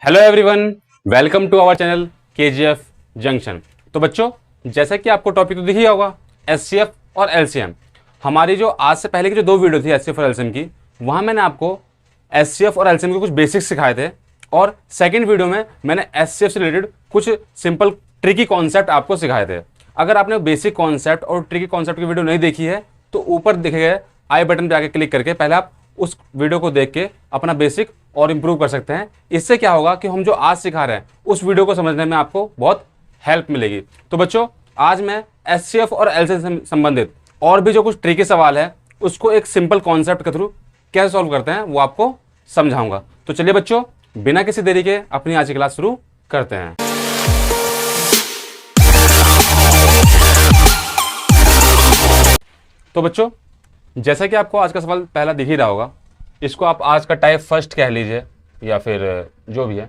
Hello everyone, welcome to our channel KGF junction. तो बच्चों, जैसा कि आपको टॉपिक तो दिख ही होगा, एचसीएफ और एलसीएम। हमारी जो आज से पहले की जो दो वीडियो थी एचसीएफ और एलसीएम की, वहां मैंने आपको एचसीएफ और एलसीएम के कुछ बेसिक्स सिखाए थे और सेकंड वीडियो में मैंने एचसीएफ से रिलेटेड कुछ सिंपल ट्रिकी कॉन्सेप्ट आपको सिखाए थे। अगर आपने बेसिक कॉन्सेप्ट और ट्रिकी कॉन्सेप्ट की वीडियो नहीं देखी है तो ऊपर दिखे गए आई बटन पे आके क्लिक करके पहले आप उस वीडियो को देख के अपना बेसिक और इम्प्रूव कर सकते हैं। इससे क्या होगा कि हम जो आज सिखा रहे हैं उस वीडियो को समझने में आपको बहुत हेल्प मिलेगी। तो बच्चों, आज मैं एचसीएफ और एलसीएम से संबंधित और भी जो कुछ ट्रिकी सवाल है उसको एक सिंपल कॉन्सेप्ट के थ्रू कैसे सॉल्व करते हैं वो आपको समझाऊंगा। तो चलिए बच्चों, बिना किसी देरी के अपनी आज की क्लास शुरू करते हैं। तो बच्चों, जैसा कि आपको आज का सवाल पहला दिख ही रहा होगा, इसको आप आज का टाइप फर्स्ट कह लीजिए या फिर जो भी है।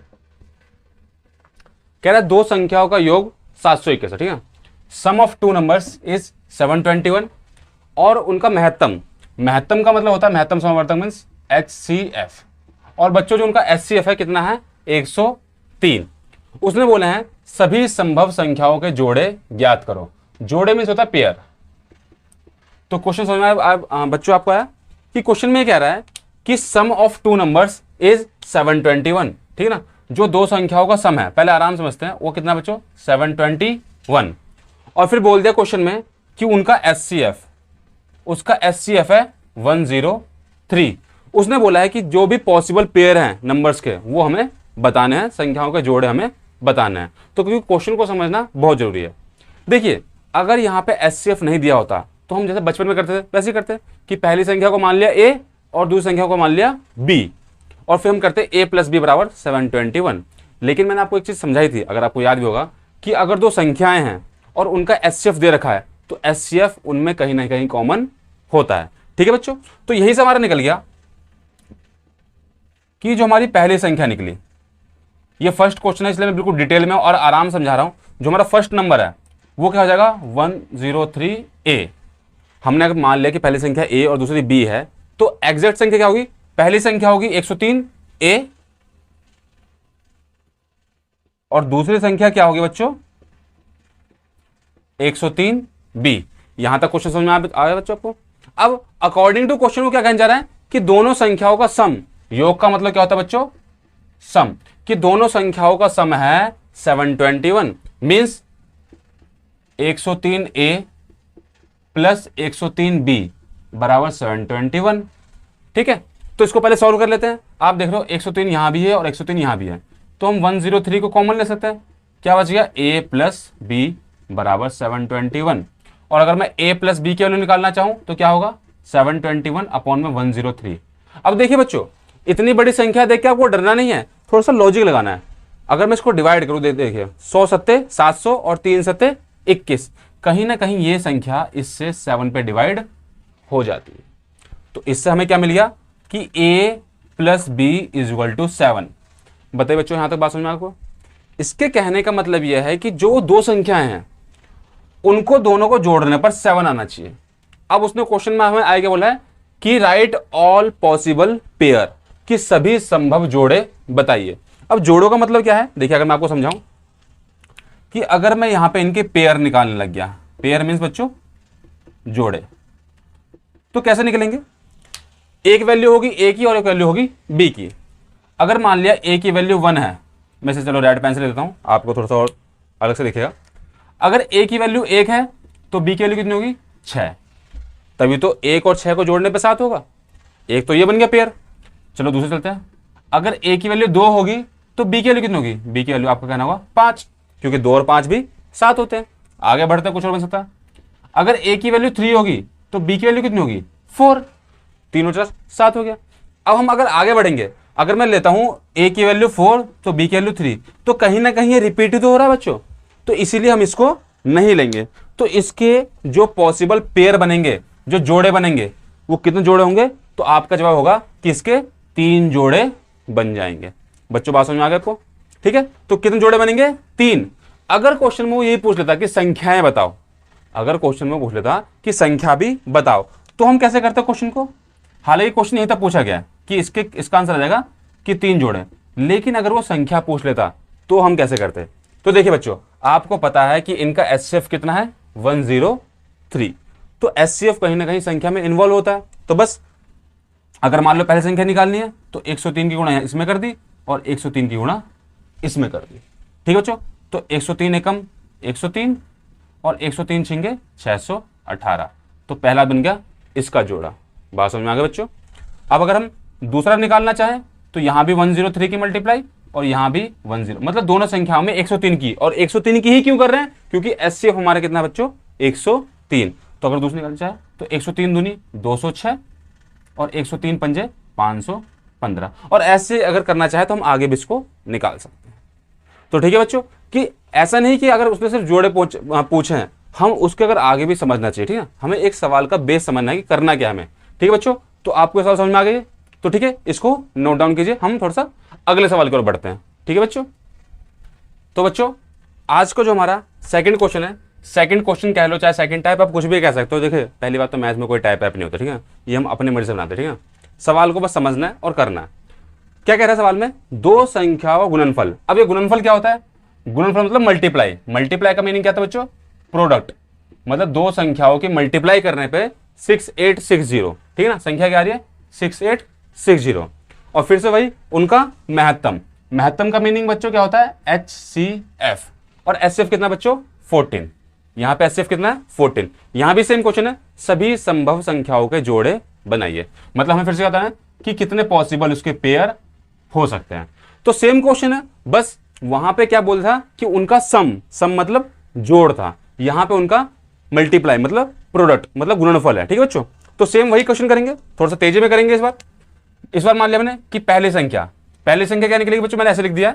कह रहा है दो संख्याओं का योग 761, ठीक है। सम ऑफ टू नंबर्स इज 721 और उनका महत्तम का मतलब होता है महत्तम समवर्तक मींस HCF। और बच्चों जो उनका HCF है कितना है 103। उसने बोले हैं सभी संभव संख्याओं के जोड़े ज्ञात करो। जोड़े मींस होता है पेयर। तो क्वेश्चन समझ में बच्चों आपको आया कि क्वेश्चन में कह रहा है कि सम ऑफ टू नंबर्स इज 721, ठीक है ना। जो दो संख्याओं का सम है, पहले आराम समझते हैं, वो कितना बच्चों 721। और फिर बोल दिया क्वेश्चन में कि उनका HCF, उसका HCF है 103। उसने बोला है कि जो भी पॉसिबल पेयर हैं नंबर्स के वो हमें बताने हैं, संख्याओं के जोड़े हमें बताने हैं। तो क्योंकि क्वेश्चन को समझना बहुत जरूरी है। देखिए, अगर यहाँ पे HCF नहीं दिया होता तो हम जैसे बचपन में करते थे वैसे ही करते कि पहली संख्या को मान लिया A और दूसरी संख्या को मान लिया B और फिर हम करते A + B = 721। लेकिन मैंने आपको एक चीज समझाई थी, अगर आपको याद भी होगा, कि अगर दो संख्याएं हैं और उनका HCF दे रखा है तो HCF उनमें कहीं ना कहीं कॉमन होता है। ठीक है बच्चों, तो यही से हमारा निकल गया कि जो हमारी पहली संख्या निकली, ये फर्स्ट क्वेश्चन है इसलिए मैं बिल्कुल डिटेल में और आराम समझा रहा हूं। जो हमारा फर्स्ट नंबर है वो क्या हो जाएगा 103A। हमने अगर मान लिया कि पहली संख्या A और दूसरी B है तो एग्जैक्ट संख्या क्या होगी, पहली संख्या होगी 103A और दूसरी संख्या क्या होगी बच्चों 103B। यहां तक क्वेश्चन समझ में आ गया बच्चों आपको। अब अकॉर्डिंग टू क्वेश्चन को क्या कहना चाह रहा है कि दोनों संख्याओं का सम, योग का मतलब क्या होता है बच्चों सम, कि दोनों संख्याओं का सम है 721 मींस 103A प्लस 103B बराबर 721। ठीक है, तो इसको पहले सॉल्व कर लेते हैं। आप देख रहे हो 103 यहां भी है और 103 यहां भी है, तो हम 103 को कॉमन ले सकते हैं। क्या बच गया A + B बराबर 721। और अगर मैं A + B की वैल्यू निकालना चाहूं तो क्या होगा 721/103। अब देखिए बच्चों, इतनी बड़ी संख्या देख के आपको डरना नहीं है, थोड़ा सा लॉजिक लगाना है। अगर मैं इसको डिवाइड करूं, देखिए 100 सत्ते 700 और 3 सत्ते 21, कहीं ना कहीं ये संख्या इससे 7 पे डिवाइड हो जाती है। तो इससे हमें क्या मिल गया कि A + B = 7। बताइए बच्चों, यहां तक बात समझ में आपको। इसके कहने का मतलब यह है कि जो दो संख्याएं हैं उनको दोनों को जोड़ने पर 7 आना चाहिए। अब उसने क्वेश्चन में हमें आगे बोला है कि राइट ऑल पॉसिबल पेयर, कि सभी संभव जोड़े बताइए। अब जोड़ों का मतलब क्या है, देखिए अगर मैं आपको समझाऊं कि अगर मैं यहां पे इनके पेयर निकालने लग गया, पेयर मींस बच्चों जोड़े, तो कैसे निकलेंगे। एक वैल्यू होगी A की और एक वैल्यू होगी B की। अगर मान लिया A की वैल्यू 1 है, मैं से चलो रेड पेन से ले देता हूं, आपको थोड़ा सा और अलग से दिखेगा। अगर A की वैल्यू 1 है तो B की वैल्यू कितनी होगी 6, तभी तो 1 और 6 को जोड़ने पे 7 होगा। एक तो ये बन गया पेयर। चलो दूसरे चलते हैं। अगर A की वैल्यू 2 होगी तो B की वैल्यू कितनी होगी, B की वैल्यू आपका कहना होगा 5, क्योंकि 2 और 5 भी 7 होते हैं। आगे बढ़ते हैं, कुछ और बन सकता है। अगर A की वैल्यू 3 होगी तो B की वैल्यू कितनी होगी 4, 3 और 4 7 हो गया। अब हम अगर आगे बढ़ेंगे, अगर मैं लेता हूं A की वैल्यू 4 तो B की वैल्यू 3, तो कहीं ना कहीं ये रिपीट तो हो रहा है बच्चों, तो इसीलिए हम इसको नहीं लेंगे। तो इसके जो पॉसिबल पेयर बनेंगे, जो जोड़े बनेंगे, वो कितने जोड़े होंगे, तो आपका जवाब होगा कि इसके 3 जोड़े बन जाएंगे। बच्चों बात समझ में आ गया आपको, ठीक है। तो कितने जोड़े बनेंगे 3। अगर क्वेश्चन में वो यही पूछ लेता कि संख्याएं बताओ, अगर क्वेश्चन में पूछ लेता कि संख्या भी बताओ, तो हम कैसे करते क्वेश्चन को। हालांकि क्वेश्चन यही तक पूछा गया कि इसका आंसर आ जाएगा कि 3 जोड़े, लेकिन अगर वो संख्या पूछ लेता तो हम कैसे करते? तो देखिए बच्चों, आपको पता है कि इनका एचसीएफ कितना है, 103। तो एचसीएफ कहीं ना कहीं संख्या में इन्वॉल्व होता है। तो बस अगर मान लो पहले संख्या निकालनी है तो 103 की गुणा इसमें कर दी और 103 की गुणा इसमें कर दी। ठीक है बच्चों, तो 103 एकम 103 और 103 छिंगे 618। तो पहला बन गया इसका जोड़ा। बात समझ में आ गई बच्चों? अब अगर हम दूसरा निकालना चाहें तो यहां भी 103 की मल्टीप्लाई और यहां भी 10, मतलब दोनों संख्याओं में 103 की, और 103 की ही क्यों कर रहे हैं? क्योंकि एचसीएफ हमारा कितना है बच्चों, 103। तो अगर दूसरी निकालना चाहे तो 103 दूनी 206 और 103 पंजे 515, और ऐसे अगर करना चाहे तो हम आगे भी इसको निकाल सकते हैं। तो ठीक है बच्चों, कि ऐसा नहीं कि अगर उसने सिर्फ जोड़े पूछे हैं, हम उसके अगर आगे भी समझना चाहिए। ठीक है, हमें एक सवाल का बेस समझना है कि करना क्या हमें। ठीक है बच्चों, तो आपको सवाल समझ में आ गई? तो ठीक है, इसको नोट डाउन कीजिए, हम थोड़ा सा अगले सवाल की ओर बढ़ते हैं। ठीक है बच्चों, तो बच्चों आज को जो हमारा सेकंड क्वेश्चन है, सेकंड क्वेश्चन कह लो चाहे सेकंड टाइप, आप कुछ भी कह सकते हो। देखिए पहली बात तो मैथ में कोई टाइप नहीं होता। ठीक है, ये हम अपने मर्जी से बनाते हैं। ठीक है, सवाल को बस समझना है और करना है। क्या कह रहा है सवाल में? दो संख्याओं गुणनफल। अब ये गुणनफल क्या होता है? गुणनफल मतलब मल्टीप्लाई। मल्टीप्लाई का मीनिंग क्या था बच्चों? प्रोडक्ट। मतलब दो संख्याओं की मल्टीप्लाई करने पे 6860। ठीक है ना, संख्या क्या आ रही है? 6860। और फिर से वही उनका महत्तम। महत्तम का मीनिंग बच्चों क्या होता है? HCF। और HCF कितना बच्चों? 14। यहां पे HCF कितना है? 14। यहां भी सेम क्वेश्चन है, सभी संभव संख्याओं के जोड़े बनाइए। मतलब हमें फिर से बताना है कि कितने पॉसिबल उसके पेयर हो सकते हैं। तो सेम क्वेश्चन है, बस वहां पे क्या बोल था कि उनका सम मतलब जोड़ था, यहां पे उनका मल्टीप्लाई मतलब प्रोडक्ट मतलब गुणनफल है। ठीक है बच्चों, तो सेम वही क्वेश्चन करेंगे, थोड़ा सा तेजी में करेंगे इस बार मान लिया मैंने कि पहली संख्या क्या निकलेगी बच्चों? मैंने ऐसे लिख दिया,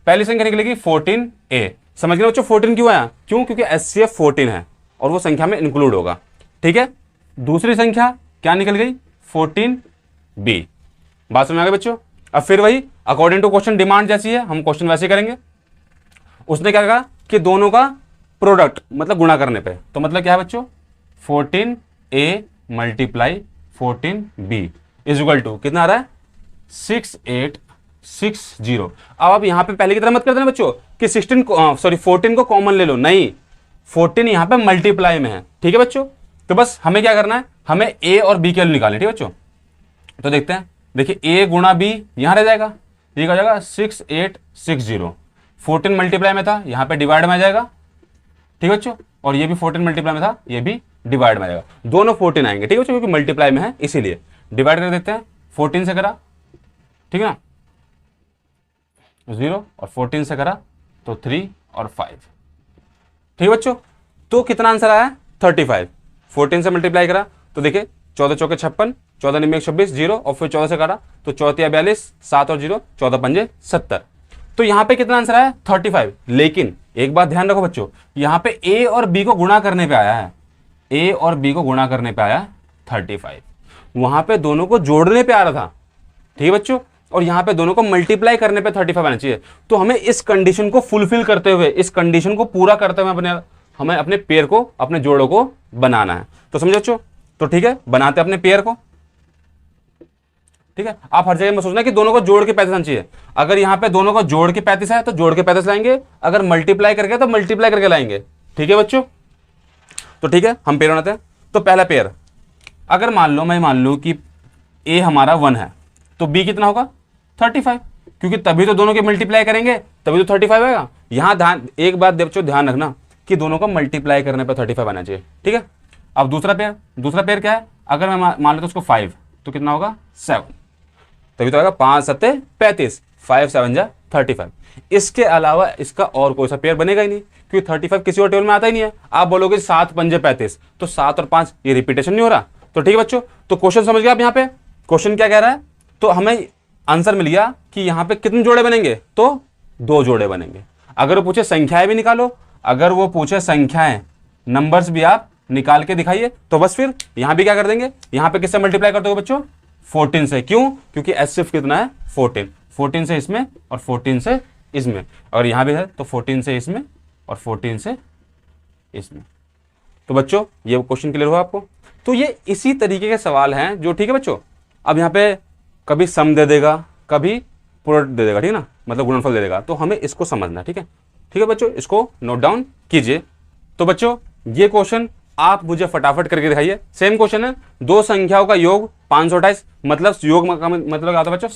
पहली संख्या निकलेगी 14A। समझ गए बच्चों? 14 क्यों आया? क्यों? क्योंकि HCF 14 है और वो संख्या में इंक्लूड होगा। ठीक है, दूसरी संख्या क्या निकल गई? 14B। बात समझ में आ गई बच्चों? अब फिर वही अकॉर्डिंग टू क्वेश्चन डिमांड जैसी है, हम क्वेश्चन वैसे करेंगे। उसने क्या कहा कि दोनों का प्रोडक्ट मतलब गुणा करने पे, तो मतलब क्या है बच्चों? 14A multiply 14B is equal to कितना आ रहा है? 6860। अब आप यहां पे पहले की तरह मत कर देना बच्चों कि 14 को कॉमन ले लो, नहीं, 14 यहां पे मल्टीप्लाई में है। ठीक है बच्चों, तो बस हमें क्या करना है, हमें A और B के वैल्यू निकालनी। ठीक है बच्चों, तो देखते हैं। देखिए A गुणा B यहां रह जाएगा, ये हो जाएगा 6860। 14 मल्टीप्लाई में था, यहां पे डिवाइड में आ जाएगा। ठीक है बच्चों, और ये भी 14 मल्टीप्लाई में था, ये भी डिवाइड में आ जाएगा। दोनों 14 आएंगे। ठीक है बच्चों, क्योंकि मल्टीप्लाई में है इसीलिए डिवाइड कर देते हैं। 14 से करा, ठीक है ना, 0, और 14 से करा तो 3 और 5। ठीक है बच्चों, तो कितना आंसर आया? 35। 14 से मल्टीप्लाई करा तो देखिए 14 चौके 56, 14 निम्न 26, 0, और फिर 14 से करा तो 14 42, 7 और 0, 14 पंजे 70। तो यहां पे कितना आंसर आया? 35। लेकिन एक बात ध्यान रखो बच्चों, यहां पे A और B को गुणा करने पे आया है, A और B को गुणा करने पे आया 35। वहां पे दोनों को जोड़ने पे आ रहा था। ठीक है बच्चों, और यहां पे दोनों को मल्टीप्लाई करने पे 35 आना चाहिए। तो हमें इस कंडीशन को फुलफिल करते हुए, इस कंडीशन को पूरा करते हुए हमें अपने पेयर को, अपने जोड़ों को बनाना है। तो समझो बच्चों, तो ठीक है, बनाते अपने पेयर को। ठीक है, आप हर जगह में सोचना कि दोनों को जोड़ के 35 आना चाहिए। अगर यहां पे दोनों को जोड़ के 35 है तो जोड़ के 35 लाएंगे, अगर मल्टीप्लाई करके तो मल्टीप्लाई करके लाएंगे। ठीक है बच्चों, तो ठीक है, हम पेयर बनाते हैं। तो पहला पेयर, अगर मैं मान लूं कि A हमारा 1 है तो B कितना होगा? 35, क्योंकि तभी तो दोनों के मल्टीप्लाई करेंगे तभी तो 35 आएगा। यहां एक बात बच्चों ध्यान रखना कि दोनों को मल्टीप्लाई करने पर 35 आना चाहिए। ठीक है, अब दूसरा पेयर क्या है? अगर मैं मान लेता हूं उसको 5 तो कितना होगा? 7, तभी तो आएगा 5 7 35, 5 7 जा 35। इसके अलावा इसका और कोई सा पेयर बनेगा ही नहीं, क्योंकि 35 किसी और टेबल में आता ही नहीं है। आप बोलोगे 7 पंजे 35, तो 7 और 5 ये रिपीटेशन नहीं हो रहा। तो ठीक है बच्चों, तो क्वेश्चन समझ गए आप? यहाँ पे क्वेश्चन क्या कह रहा है, तो हमें आंसर मिल गया कि यहाँ पे कितने जोड़े बनेंगे? तो 2 जोड़े बनेंगे। अगर वो पूछे संख्याएं भी निकालो, अगर वो पूछे संख्याएं, नंबर्स भी आप निकाल के दिखाइए, तो बस फिर यहां भी क्या कर देंगे, यहां पे किससे मल्टीप्लाई कर दोगे बच्चों? 14 से। क्यों? क्योंकि HCF कितना है? 14। 14 से इसमें और 14 से इसमें, और यहां भी है तो 14 से इसमें और 14 से इसमें। तो बच्चों ये क्वेश्चन क्लियर हुआ आपको? तो ये इसी तरीके के सवाल हैं जो, ठीक है बच्चों, अब यहां पे कभी सम दे देगा, कभी प्रोडक्ट दे देगा, ठीक है ना, मतलब गुणनफल दे देगा। तो हमें इसको समझना है, ठीक है बच्चों, इसको नोट डाउन कीजिए। तो बच्चों ये क्वेश्चन आप मुझे फटाफट करके दिखाइए। सेम क्वेश्चन है, दो संख्याओं का योग 528, मतलब योग का मतलब क्या होता है बच्चों,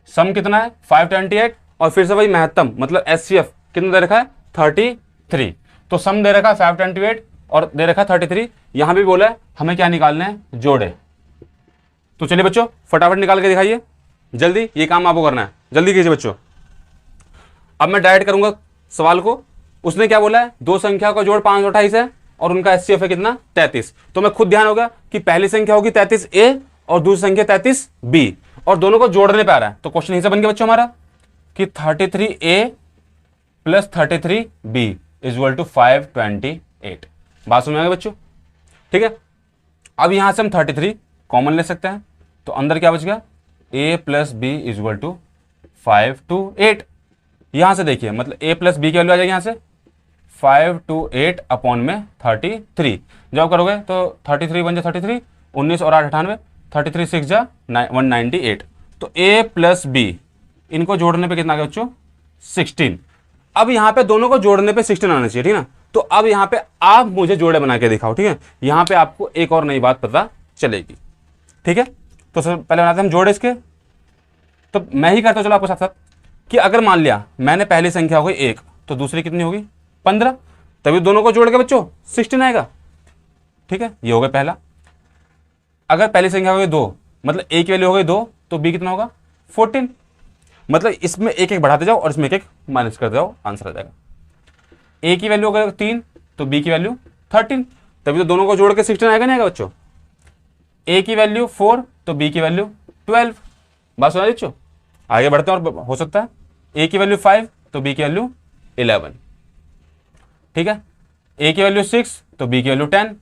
सम कितना है 528, और फिर से वही महत्तम मतलब HCF कितना दे रखा है 33। तो सम दे रखा है 528 और दे रखा है 33। यहां भी बोला है हमें क्या निकालना है, जोड़े। तो चलिए बच्चों फटाफट निकाल के दिखाइए, जल्दी ये काम आपको करना है, जल्दी कीजिए बच्चों। अब मैं डायरेक्ट करूंगा सवाल को। उसने क्या बोला है, दो संख्या का जोड़ 528 है और उनका HCF है कितना 33। तो मैं खुद ध्यान होगा कि पहली संख्या होगी 33A और दूसरी संख्या 33B, और दोनों को जोड़ने पे आ रहा है। तो क्वेश्चन यहीं से बन गया बच्चों हमारा कि 33A plus 33B equal to 528। बात समझ में आ गई बच्चों, ठीक है। अब यहां से हम 33 कॉमन ले सकते हैं, तो अंदर क्या बच गया, A plus B equal to 528। यहां से देखिए मतलब A प्लस B की वैल्यू आ जाएगी यहां से 528 अपॉन में 33। जब करोगे तो 33 बन जाए 33, 19 और 8 98, 33 6 जा 198। तो A प्लस B इनको जोड़ने पे कितना आ गया बच्चों 16। अब यहाँ पे दोनों को जोड़ने पे 16 आना चाहिए, ठीक ना। तो अब यहाँ पे आप मुझे जोड़े बना के दिखाओ, ठीक है। यहाँ पे आपको एक और नई बात पता चलेगी, ठीक है। तो सर पहले बनाते हैं हम जोड़े इसके। तो मैं ही करता हूँ चलो आपको साथ साथ, कि अगर मान लिया मैंने पहली संख्या हो गई 1, तो दूसरी कितनी होगी 15, तभी दोनों को जोड़ के बच्चों 16 आएगा, ठीक है। ये हो गया पहला। अगर पहली संख्या हो गई 2, मतलब A की वैल्यू हो गई 2, तो B कितना होगा 14। मतलब इसमें एक एक बढ़ाते जाओ और इसमें एक एक माइनस करते जाओ, आंसर आ जाएगा। A की वैल्यू अगर 3 तो B की वैल्यू 13, तभी तो दोनों को जोड़ के 16 आएगा नहीं आएगा बच्चों। A की वैल्यू 4 तो B की वैल्यू 12। बात सुना बच्चों, आगे बढ़ते हैं और हो सकता है A की वैल्यू 5 तो B की वैल्यू 11, ठीक है। A की वैल्यू 6 तो B की वैल्यू 10,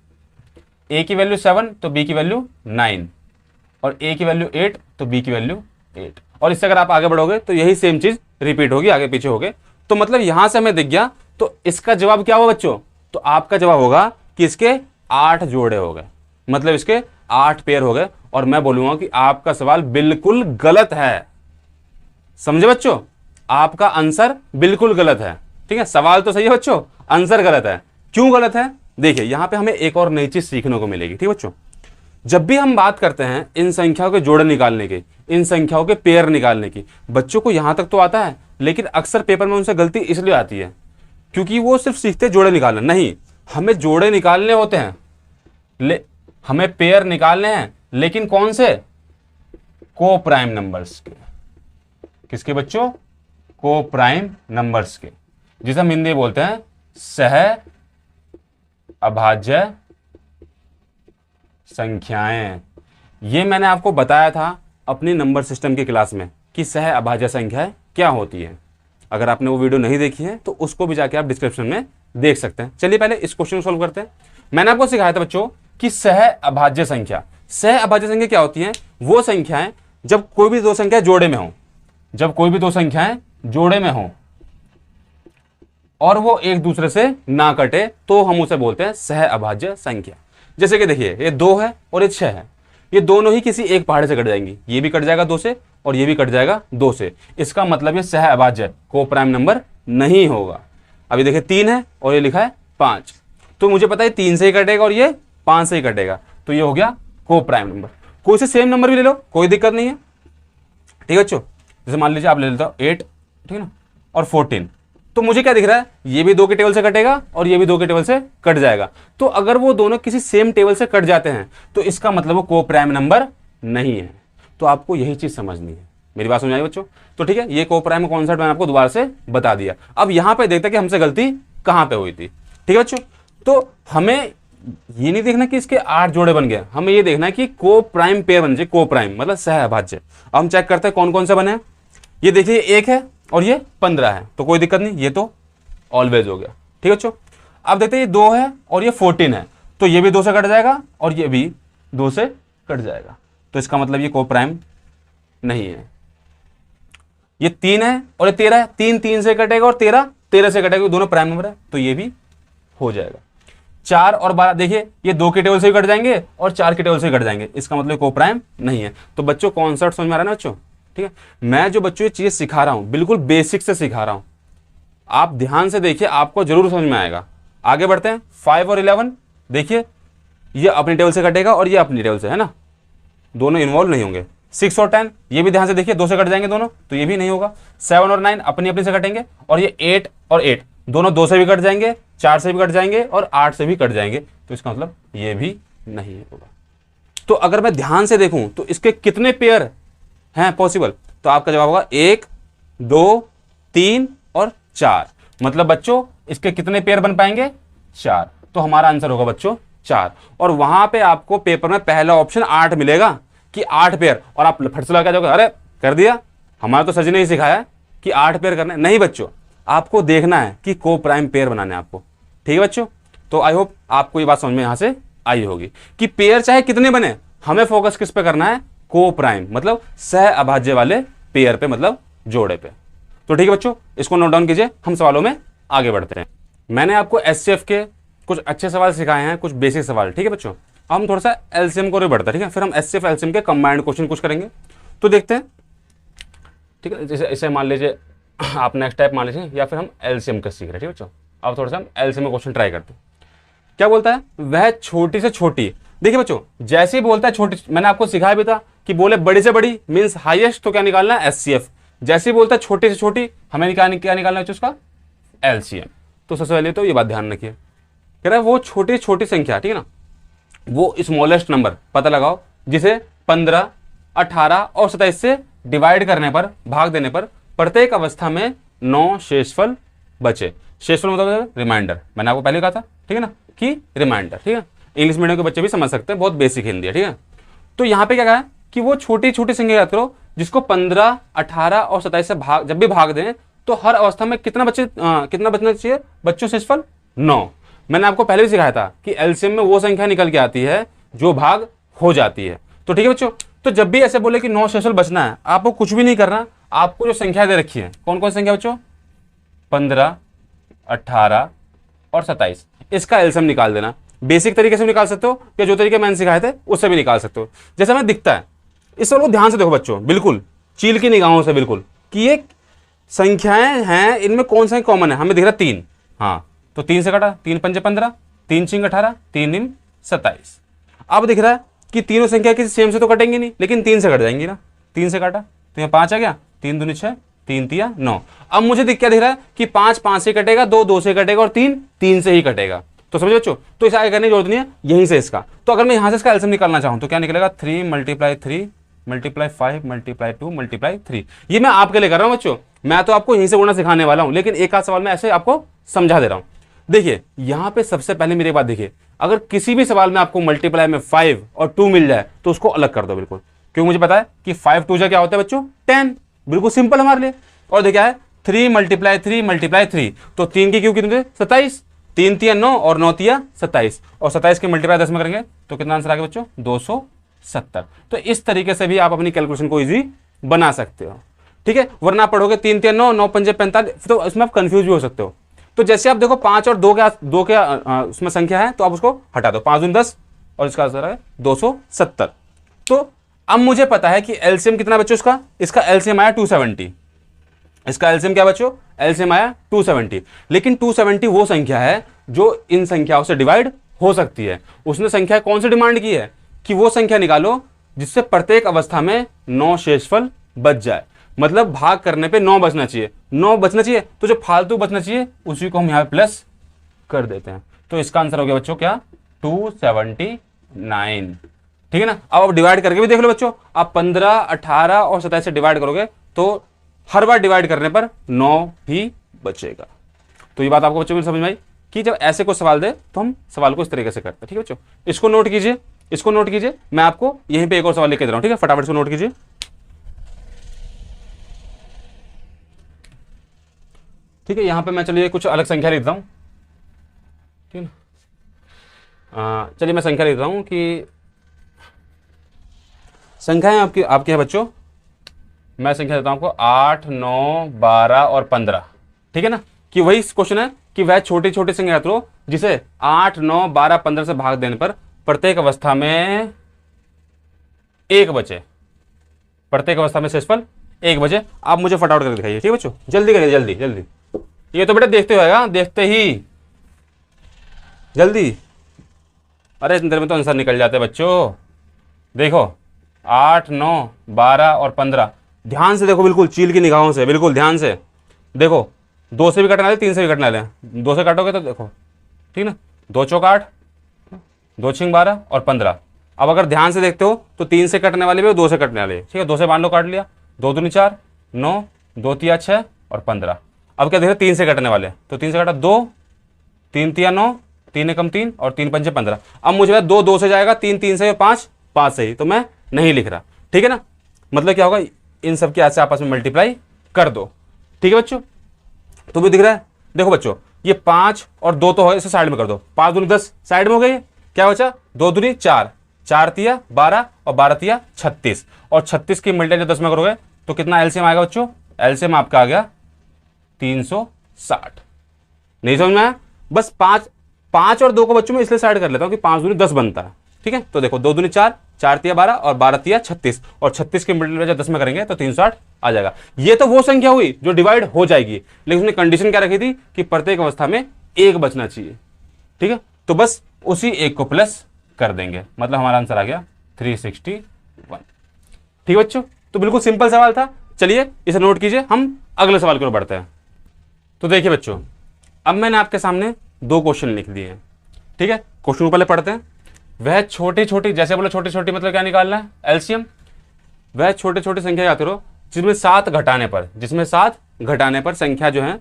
A की वैल्यू 7 तो B की वैल्यू 9, और A की वैल्यू 8 तो B की वैल्यू 8। और इससे अगर आप आगे बढ़ोगे तो यही सेम चीज रिपीट होगी, आगे पीछे होगे। तो मतलब यहां से हमें दिख गया, तो इसका जवाब क्या होगा बच्चों, तो आपका जवाब होगा कि इसके 8 जोड़े हो गए, मतलब इसके 8 पेयर हो गए। और मैं बोलूंगा कि आपका सवाल बिल्कुल गलत है, समझे बच्चों, आपका आंसर बिल्कुल गलत है, ठीक है। सवाल तो सही है बच्चों, आंसर गलत है। क्यों गलत है, देखिए यहां पे हमें एक और नई चीज सीखने को मिलेगी, ठीक है बच्चों। जब भी हम बात करते हैं इन संख्याओं के जोड़े निकालने की, इन संख्याओं के पेयर निकालने की, बच्चों को यहां तक तो आता है, लेकिन अक्सर पेपर में उनसे गलती इसलिए आती है क्योंकि वो सिर्फ सीखते जोड़े निकालना नहीं, हमें जोड़े निकालने होते हैं, हमें पेयर निकालने हैं, लेकिन कौन से, को प्राइम नंबर्स के। किसके बच्चों, को प्राइम नंबर्स के, जिसे हम हिंदी बोलते हैं सह अभाज्य संख्याएं। ये मैंने आपको बताया था अपनी नंबर सिस्टम की क्लास में कि सह अभाज्य संख्याएं क्या होती है। अगर आपने वो वीडियो नहीं देखी है तो उसको भी जाके आप डिस्क्रिप्शन में देख सकते हैं। चलिए पहले इस क्वेश्चन को सॉल्व करते हैं। मैंने आपको सिखाया था बच्चों कि सह अभाज्य संख्या, सह अभाज्य संख्या क्या होती है, वो संख्याएं जब कोई भी दो संख्या जोड़े में हो, जब कोई भी दो संख्याएं जोड़े में हो और वो एक दूसरे से ना कटे, तो हम उसे बोलते हैं सह अभाज्य संख्या। जैसे कि देखिए ये 2 है और ये 6 है, ये दोनों ही किसी एक पहाड़े से कट जाएंगी, ये भी कट जाएगा 2 से और ये भी कट जाएगा 2 से। इसका मतलब ये सह अभाज्य को प्राइम नंबर नहीं होगा। अभी देखिए 3 है और ये लिखा है 5, तो मुझे पता है 3 से ही कटेगा और ये 5 से ही कटेगा, तो ये हो गया को प्राइम नंबर। कोई से सेम नंबर भी ले लो, कोई दिक्कत नहीं है, ठीक है बच्चों। जैसे मान लीजिए आप ले लेते हो 8, ठीक है ना, और 14, तो मुझे क्या दिख रहा है, ये भी 2 के टेबल से कटेगा और ये भी 2 के टेबल से कट जाएगा। तो अगर वो दोनों किसी सेम टेबल से कट जाते हैं तो इसका मतलब वो को प्राइम नंबर नहीं है। तो आपको यही चीज समझनी है, मेरी बात समझ आई बच्चों। तो ठीक है, ये को प्राइम कॉन्सेप्ट मैंने आपको दोबारा से बता दिया। अब यहां पे देखते हैं कि हमसे गलती कहां पे हुई थी, ठीक है बच्चों। तो हमें ये नहीं देखना कि इसके 8 जोड़े बन गए, हमें ये देखना है कि को प्राइम पेयर बन जाए, को प्राइम मतलब सह अभाज्य। अब हम चेक करते हैं कौन कौन से बने हैं। ये देखिए 1 है और ये 15 है, तो कोई दिक्कत नहीं, ये तो ऑलवेज हो गया, ठीक है बच्चों। अब देखते हैं ये 2 है और ये 14 है, तो ये भी 2 से कट जाएगा और ये भी 2 से कट जाएगा, तो इसका मतलब ये को प्राइम नहीं है। ये 3 है और ये 13 है, 3 3 से कटेगा और 13 13 से कटेगा, दोनों प्राइम नंबर है, तो ये भी हो जाएगा। 4 और 12 देखिए ये 2 के टेबल से भी कट जाएंगे और 4 के टेबल से कट जाएंगे, इसका मतलब को प्राइम नहीं है। तो बच्चों कॉन्सेप्ट समझ में आ रहा है ना बच्चों, ठीक ठीक है। मैं जो बच्चों ये चीज सिखा रहा हूं बिल्कुल बेसिक से सिखा रहा हूं, आप ध्यान से देखिए, आपको जरूर समझ में आएगा। आगे बढ़ते हैं। 5 और 11 देखिए, ये अपनी टेबल से कटेगा और ये अपनी टेबल से, है ना, दोनों इन्वॉल्व नहीं होंगे। 6 और 10 ये भी ध्यान से देखिए, 2 से कट जाएंगे दोनों, तो ये भी नहीं होगा। 7 और 9 अपनी अपनी से कटेंगे, और ये 8 और 8 दोनों 2 से भी कट जाएंगे, 4 से भी कट जाएंगे और 8 से भी कट जाएंगे, तो इसका मतलब ये भी नहीं होगा। तो अगर मैं ध्यान से देखूं तो इसके कितने पेयर हैं पॉसिबल, तो आपका जवाब होगा 1 2 3 और 4। मतलब बच्चों इसके कितने पेयर बन पाएंगे, 4। तो हमारा आंसर होगा बच्चों 4। और वहां पे आपको पेपर में पहला ऑप्शन 8 मिलेगा कि 8 पेयर, और आप फट से लगा जाओगे, अरे कर दिया, हमारा तो सच ने ही सिखाया कि 8 पेयर करने। नहीं बच्चों, आपको देखना है कि को प्राइम पेयर बनाने हैं आपको। ठीक है बच्चों, तो आई होप आपको ये बात समझ में यहां से आई होगी कि पेयर चाहे कितने बने, हमें फोकस किस पे करना है, को प्राइम मतलब सह अभाज्य वाले पेयर पे, मतलब जोड़े पे। तो ठीक है बच्चों, इसको नोट डाउन कीजिए, हम सवालों में आगे बढ़ते हैं। मैंने आपको एचसीएफ के कुछ अच्छे सवाल सिखाए हैं, कुछ बेसिक सवाल। ठीक है बच्चों, हम थोड़ा सा एलसीएम को भी बढ़ते हैं। ठीक है, फिर हम एचसीएफ एलसीएम के कंबाइंड क्वेश्चन कुछ करेंगे, तो देखते हैं। ठीक है, जैसे इसे मान लीजिए आप नेक्स्ट टाइप मान लीजिए, या फिर हम एलसीएम का सीख रहे हैं। ठीक है बच्चों, अब थोड़ा सा हम एलसीएम का क्वेश्चन ट्राई करते हैं। क्या बोलता है, वह छोटी से छोटी। देखिए बच्चों, जैसे ही बोलता है छोटी, मैंने आपको सिखाया भी था कि बोले बड़ी से बड़ी मींस हाईएस्ट, तो क्या निकालना है, एचसीएफ। जैसे ही बोलता है छोटी से छोटी, हमें क्या निकालना है उसका, एलसीएम। तो सबसे पहले तो ये बात ध्यान रखिए, कह रहा है वो छोटी छोटी संख्या, ठीक है ना, वो स्मॉलेस्ट नंबर पता लगाओ जिसे 15, 18 और 27 से डिवाइड करने पर, भाग देने पर प्रत्येक अवस्था में 9 शेषफल बचे। शेषफल मतलब रिमाइंडर, मैंने आपको पहले कहा था, ठीक है ना, कि रिमाइंडर। ठीक है, इंग्लिश मीडियम के बच्चे भी समझ सकते हैं, बहुत बेसिक हिंदी है। ठीक है, तो यहाँ पे क्या कहा है कि वो छोटी छोटी संख्या याद करो जिसको 15, 18 और 27 से भाग, जब भी भाग दें तो हर अवस्था में कितना बचना चाहिए बच्चों, शेषफल 9। मैंने आपको पहले भी सिखाया था कि एलसीएम में वो संख्या निकल के आती है जो भाग हो जाती है। तो ठीक है बच्चों, तो जब भी ऐसे बोले कि 9 शेषफल बचना है, आपको कुछ भी नहीं करना, आपको जो संख्या दे रखी है, कौन कौन संख्या बच्चों, 15, 18 और 27, इसका एलसीएम निकाल देना। बेसिक तरीके से निकाल सकते हो, या जो तरीके मैंने सिखाए थे उससे भी निकाल सकते हो, जैसे हमें दिखता है। इस सवाल को ध्यान से देखो बच्चों, बिल्कुल चील की निगाहों से, बिल्कुल कि ये संख्याएं हैं, इनमें कौन सा कॉमन है, हमें दिख रहा 3। हाँ, तो 3 से कटा, 3 पंजे 15, 3 6 18, 3 3 27। अब दिख रहा है कि तीनों संख्या किसी सेम से तो कटेंगी नहीं, लेकिन 3 से कट जाएंगी ना। 3 से काटा तो यहाँ 5 आ गया, 3 दूनी 6, 3 तिया 9। अब मुझे क्या दिख रहा है कि 5 5 से कटेगा, 2 2 से कटेगा और 3 3 से ही कटेगा। तो समझ बच्चों, तो इसे आगे करने की जरूरत नहीं है, यहीं से इसका। तो अगर मैं यहां से इसका एलसीएम निकालना चाहूं तो क्या निकलेगा, 3 × 3 × 5 × 2 × 3। ये मैं आपके लिए कर रहा हूं बच्चों, मैं तो आपको यहीं से गुणा सिखाने वाला हूं, लेकिन एक आध सवाल में ऐसे आपको समझा दे रहा हूं। देखिए यहां पे सबसे पहले मेरी बात देखिए, अगर किसी भी सवाल में आपको मल्टीप्लाई में 5 और 2 मिल जाए तो उसको अलग कर दो बिल्कुल, क्योंकि मुझे पता है कि 5 2 क्या होता है बच्चों, 10। बिल्कुल सिंपल हमारे लिए। और देखिए है 3 × 3 × 3, तो 3 की क्यों कितने, 27, 3 तिया 9 और 9 तिया 27, और 27 के मल्टीप्लाई 10 में करेंगे तो कितना आंसर आ गया बच्चों, 270। तो इस तरीके से भी आप अपनी कैलकुलेशन को इजी बना सकते हो। ठीक है, वरना आप पढ़ोगे 3 तिया 9, 9 पंजे 45, तो उसमें आप कंफ्यूज भी हो सकते हो। तो जैसे आप देखो 5 और 2 के उसमें संख्या है, तो आप उसको हटा दो, 5 दूनी 10 और इसका आंसर है 270। तो अब मुझे पता है कि एलसीएम कितना बच्चों इसका, इसका एलसीएम आया 270। इसका एलसीएम क्या बच्चों, एलसीएम आया 270। लेकिन 270 वो संख्या है जो इन संख्याओं से डिवाइड हो सकती है। उसने संख्या कौन सी डिमांड की है कि वो संख्या निकालो जिससे प्रत्येक अवस्था में 9 शेषफल बच जाए, मतलब भाग करने पे 9 बचना चाहिए, 9 बचना चाहिए, तो जो फालतू बचना चाहिए उसी को हम यहां प्लस कर देते हैं। तो इसका आंसर हो गया बच्चों क्या, 279। ठीक है ना। अब आप डिवाइड करके भी देख लो बच्चों, आप 15, 18 और 27 से डिवाइड करोगे तो हर बार डिवाइड करने पर 9 ही बचेगा। तो ये बात आपको बच्चों में समझ में आई कि जब ऐसे कोई सवाल दे तो हम सवाल को इस तरीके से करते हैं। ठीक है बच्चों, इसको नोट कीजिए, इसको नोट कीजिए। मैं आपको यहीं पे एक और सवाल लेके दे रहा हूं, ठीक है, फटाफट से नोट कीजिए। ठीक है, यहां पे मैं चलिए कुछ अलग संख्या लिखता हूं, ठीक है ना। चलिए मैं संख्या लिखता हूं कि संख्याएं आपकी है बच्चों। मैं संख्या देता हूं आपको 8, 9, 12 और 15। ठीक है ना, कि वही क्वेश्चन है कि वह छोटी छोटी संख्या याद करो जिसे 8, 9, 12, 15 से भाग देने पर प्रत्येक अवस्था में 1 बचे, प्रत्येक अवस्था में शेषफल 1 बजे। आप मुझे फटाफट करके दिखाइए, ठीक है बच्चों, जल्दी करिए, जल्दी जल्दी। ये तो बेटा देखते होएगा, देखते ही जल्दी। अरे इतनी देर में तो आंसर निकल जाते हैं बच्चों। देखो 8, 9, 12 और 15, ध्यान से देखो, बिल्कुल चील की निगाहों से, बिल्कुल ध्यान से देखो। 2 से भी कटना ले, 3 से भी कटना ले। 2 से काटोगे तो देखो, ठीक ना, 2 चौक 8, 2 छिंग 12 और 15। अब अगर ध्यान से देखते हो तो 3 से कटने वाले भी और 2 से कटने वाले, ठीक है। 2 से मान लो काट लिया, 2 दूनी 4, 9, 2 तिया 6 और 15। अब क्या देखो 3 से कटने वाले, तो 3 से काटा 2, 3 तिया 9, 3 एकम 3 और 3 पंचे 15। अब मुझे 2 2 से जाएगा, 3 3 से, 5 5 से ही, तो मैं नहीं लिख रहा, ठीक है ना। मतलब क्या होगा, इन सब के ऐसे आपस में मल्टीप्लाई कर दो, ठीक है बच्चों। तो भी दिख रहा है, देखो बच्चों, ये 5 और 2 तो हो, इसे साइड में कर दो। 5 दूनी 10 साइड में हो गई, क्या बचा, 2 दूनी 4, 4 तिया 12 और 12 तिया 36, और 36 की मल्टीप्लाई 10 में करोगे तो कितना एलसीएम आएगा बच्चों, एलसीएम आपका आ गया 360। नहीं समझ में आया, बस 5 और 2 को बच्चों में इसलिए साइड कर लेता हूं कि 5 दूनी 10 बनता है, ठीक है। तो देखो 2 दूनी 4, 4 तिया 12 और 12 तिया 36, और 36 की मल्टीप्लाई जब 10 में करेंगे तो 360 आ जाएगा। ये तो वो संख्या हुई जो डिवाइड हो जाएगी, लेकिन उसने कंडीशन क्या रखी थी कि प्रत्येक अवस्था में 1 बचना चाहिए, ठीक है। तो बस उसी 1 को प्लस कर देंगे, मतलब हमारा आंसर आ गया 361, ठीक है बच्चों। तो बिल्कुल सिंपल सवाल था। चलिए इसे नोट कीजिए, हम अगले सवाल की ओर बढ़ते हैं। तो देखिए बच्चों, अब मैंने आपके सामने 2 क्वेश्चन लिख दिए हैं, ठीक है। क्वेश्चन को पहले पढ़ते हैं। वह छोटी छोटी, जैसे बोला छोटी छोटी मतलब क्या निकालना है, एलसीएम। वह छोटी छोटी संख्या याद करो जिसमें 7 घटाने पर संख्या जो है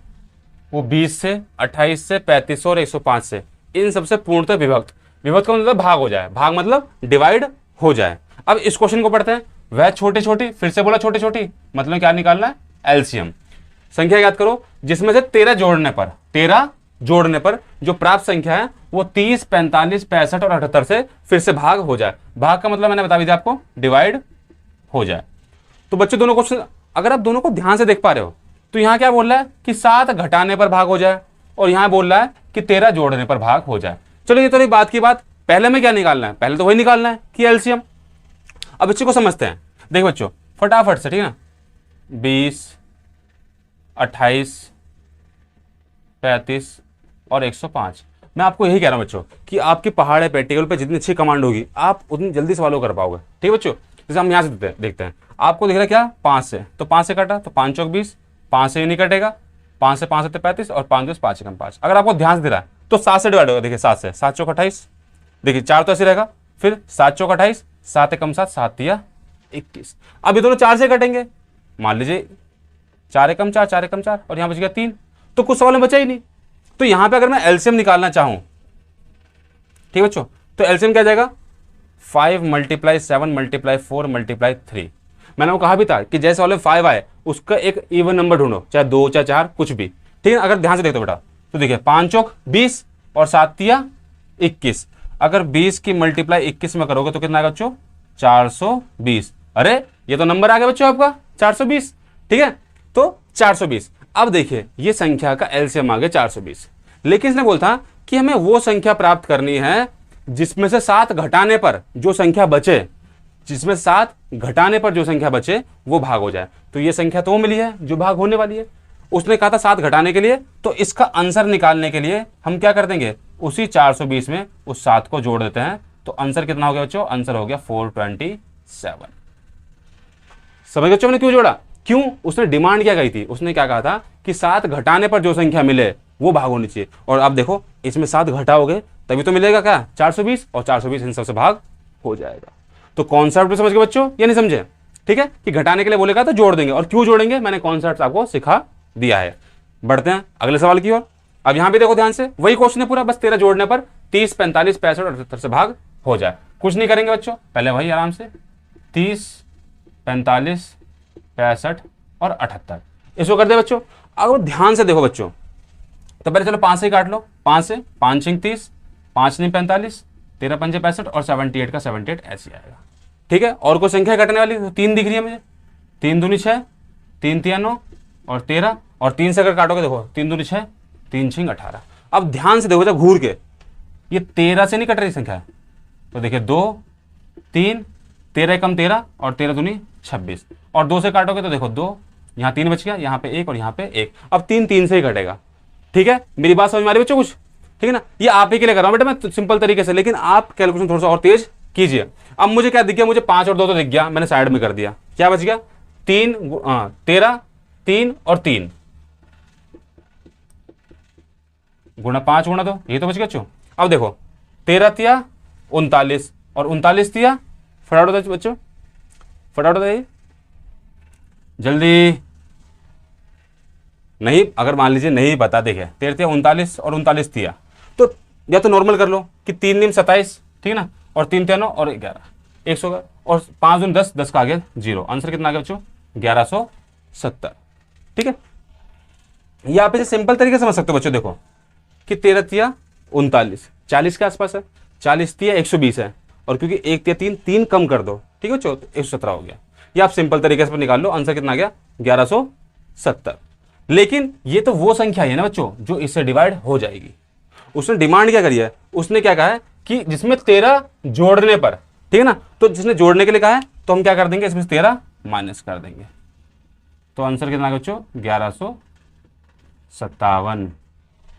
वो 20 से, 28 से, 35 और 105 से, इन सबसे पूर्णतः विभक्त। विभक्त का मतलब भाग हो जाए, भाग मतलब डिवाइड हो जाए। अब इस क्वेश्चन को पढ़ते हैं। वह छोटी छोटी, फिर से बोला छोटी छोटी, मतलब क्या निकालना है, एलसीएम। संख्या याद करो जिसमें से 13 जोड़ने पर जो प्राप्त संख्या है वो 30, 45, 65 और 78 से फिर से भाग हो जाए। भाग का मतलब मैंने बता दिया आपको, डिवाइड हो जाए। तो बच्चों दोनों क्वेश्चन अगर आप दोनों को ध्यान से देख पा रहे हो तो यहां क्या बोल रहा है कि 7 घटाने पर भाग हो जाए, और यहां बोल रहा है कि 13 जोड़ने पर भाग हो जाए। चलो ये तो एक बात की बात, पहले में क्या निकालना है, पहले तो वही निकालना है कि एलसीएम। अब बच्चों को समझते हैं। देखो बच्चों फटाफट से, ठीक है ना, 20, 28, 35 और 105। मैं आपको यही कह रहा हूं बच्चों कि आपकी पहाड़ पे टेबल पे जितनी अच्छी कमांड होगी आप उतनी जल्दी सवालों कर पाओगे, ठीक है बच्चों। जैसे हम यहां से देखते हैं, आपको दिख रहा है क्या, 5 से, तो 5 से काटा तो 5 चौक 20, 5 से नहीं कटेगा, 5 से 5 7 35 और 5 10 5 एकम 5। अगर आपको ध्यान से दे रहा है तो 7 से डिवाइड होगा, देखिए 7 से, 7 चौक 28, देखिए 4 तो ऐसे रहेगा, फिर 7 चौक 28, 7 एकम 7, 7 तिया 21। अब ये दोनों 4 से कटेंगे, मान लीजिए 4 एकम 4, 4 एकम 4 और यहां बच गया 3, तो कुछ सवाल में बचा ही नहीं। तो यहां पे अगर मैं एलसीएम निकालना चाहूं, ठीक बच्चों, तो एलसीएम क्या जाएगा, 5 × 7 × 4 × 3। मैंने वो कहा भी था कि जैसे वाले 5 आए उसका एक इवन नंबर ढूंढो, चाहे 2 चाहे 4 कुछ भी, ठीक है। अगर ध्यान से देखते हो बेटा तो देखिए 5 चौक 20 और 7 तिया 21। अगर 20 की मल्टीप्लाई 21 में करोगे तो कितना आएगा बच्चों, 420। अरे ये तो नंबर आ गया बच्चों आपका 420, ठीक है। तो 420। अब देखिए ये संख्या का एलसीएम आ गया 420, लेकिन इसने बोलता कि हमें वो संख्या प्राप्त करनी है जिसमें से 7 घटाने पर जो संख्या बचे, जिसमें 7 घटाने पर जो संख्या बचे वो भाग हो जाए। तो ये संख्या तो मिली है जो भाग होने वाली है। उसने कहा था 7 घटाने के लिए, तो इसका आंसर निकालने के लिए हम क्या कर देंगे, उसी 420 में उस 7 को जोड़ देते हैं। तो आंसर कितना हो गया बच्चों, आंसर हो गया 427। समझ बच्चों मैंने क्यों जोड़ा, क्यों, उसने डिमांड क्या कही थी, उसने क्या कहा था कि 7 घटाने पर जो संख्या मिले वो भाग होनी चाहिए। और अब देखो इसमें 7 घटाओगे तभी तो मिलेगा क्या, 420, और 420 इन सबसे भाग हो जाएगा। तो कॉन्सेप्ट समझ गए बच्चों या नहीं समझे, ठीक है, कि घटाने के लिए बोलेगा तो जोड़ देंगे, और क्यों जोड़ेंगे मैंने कॉन्सेप्ट आपको सिखा दिया है। बढ़ते हैं अगले सवाल की ओर। अब यहां भी देखो ध्यान से, वही क्वेश्चन है पूरा, बस 13 जोड़ने पर 30, 45, 65 और 78 से भाग हो जाए। कुछ नहीं करेंगे बच्चों, पहले वही आराम से 30, 45, 65 और 78 इसको कर दे बच्चों। अगर ध्यान से देखो बच्चों तो पहले चलो 5 से काट लो, 5 से 5 छिंग 30, 5 नहीं 45, 13 पंजे 65 और 78 का 78 ऐसे आएगा, ठीक है। और कोई संख्या कटने वाली तो 3 दिख रही है मुझे, 3 दूनी 6, 3 तिया 9 और 13, और 3 से अगर काटोगे देखो 3 दूनी 6, 3 छिंग 18। अब ध्यान से देखो जब घूर के, ये 13 से नहीं कट रही संख्या, तो देखिए 2, 3, 13 एकम 13 और 13 दूनी 26। और 2 से काटोगे तो देखो 2, यहाँ 3 बच गया, यहाँ पे 1 और यहाँ पे 1। अब 3 3 से ही कटेगा। ठीक है, मेरी बात समझ में आ रही है बच्चों कुछ? ठीक है ना, ये आप ही के लिए कर रहा हूँ बेटा मैं सिंपल तरीके से, लेकिन आप कैलकुलेशन थोड़ा सा और तेज कीजिए। अब मुझे क्या दिख गया, मुझे 5 और 2 तो दिख गया, मैंने साइड में कर दिया। क्या बच गया, 13, 3 और 3 गुणा 5 गुणा 2, ये तो बच गया बच्चों। अब देखो 13 तिया 39 और 39 तिया, फटाफट बताइए बच्चों, फटाफट बताइए जल्दी। नहीं, अगर मान लीजिए नहीं पता, देखिए 13 तिया 39 और 39 तिया, तो या तो नॉर्मल कर लो कि 3 दिन 27, ठीक है ना, और 3 तिया 9 और 11, 100 का, और 5 दिन 10, 10 का आ गया 0। आंसर कितना आ गया बच्चों, 1170। ठीक है, या आप इसे सिंपल तरीके से समझ सकते हो बच्चों। देखो कि 13 तिया 39, 40 के आसपास है, 40 तिया 120 है, और क्योंकि 1 तिया 3, 3 कम कर दो, ठीक है बच्चों, तो 117 हो गया। या आप सिंपल तरीके से निकाल लो, आंसर कितना आ गया, 1170। लेकिन ये तो वो संख्या है ना बच्चों जो इससे डिवाइड हो जाएगी। उसने डिमांड क्या करी है, उसने क्या कहा है कि जिसमें 13 जोड़ने पर, ठीक है ना, तो जिसने जोड़ने के लिए कहा है तो हम क्या कर देंगे, इसमें 13 माइनस कर देंगे। तो आंसर कितना बच्चों, 1157।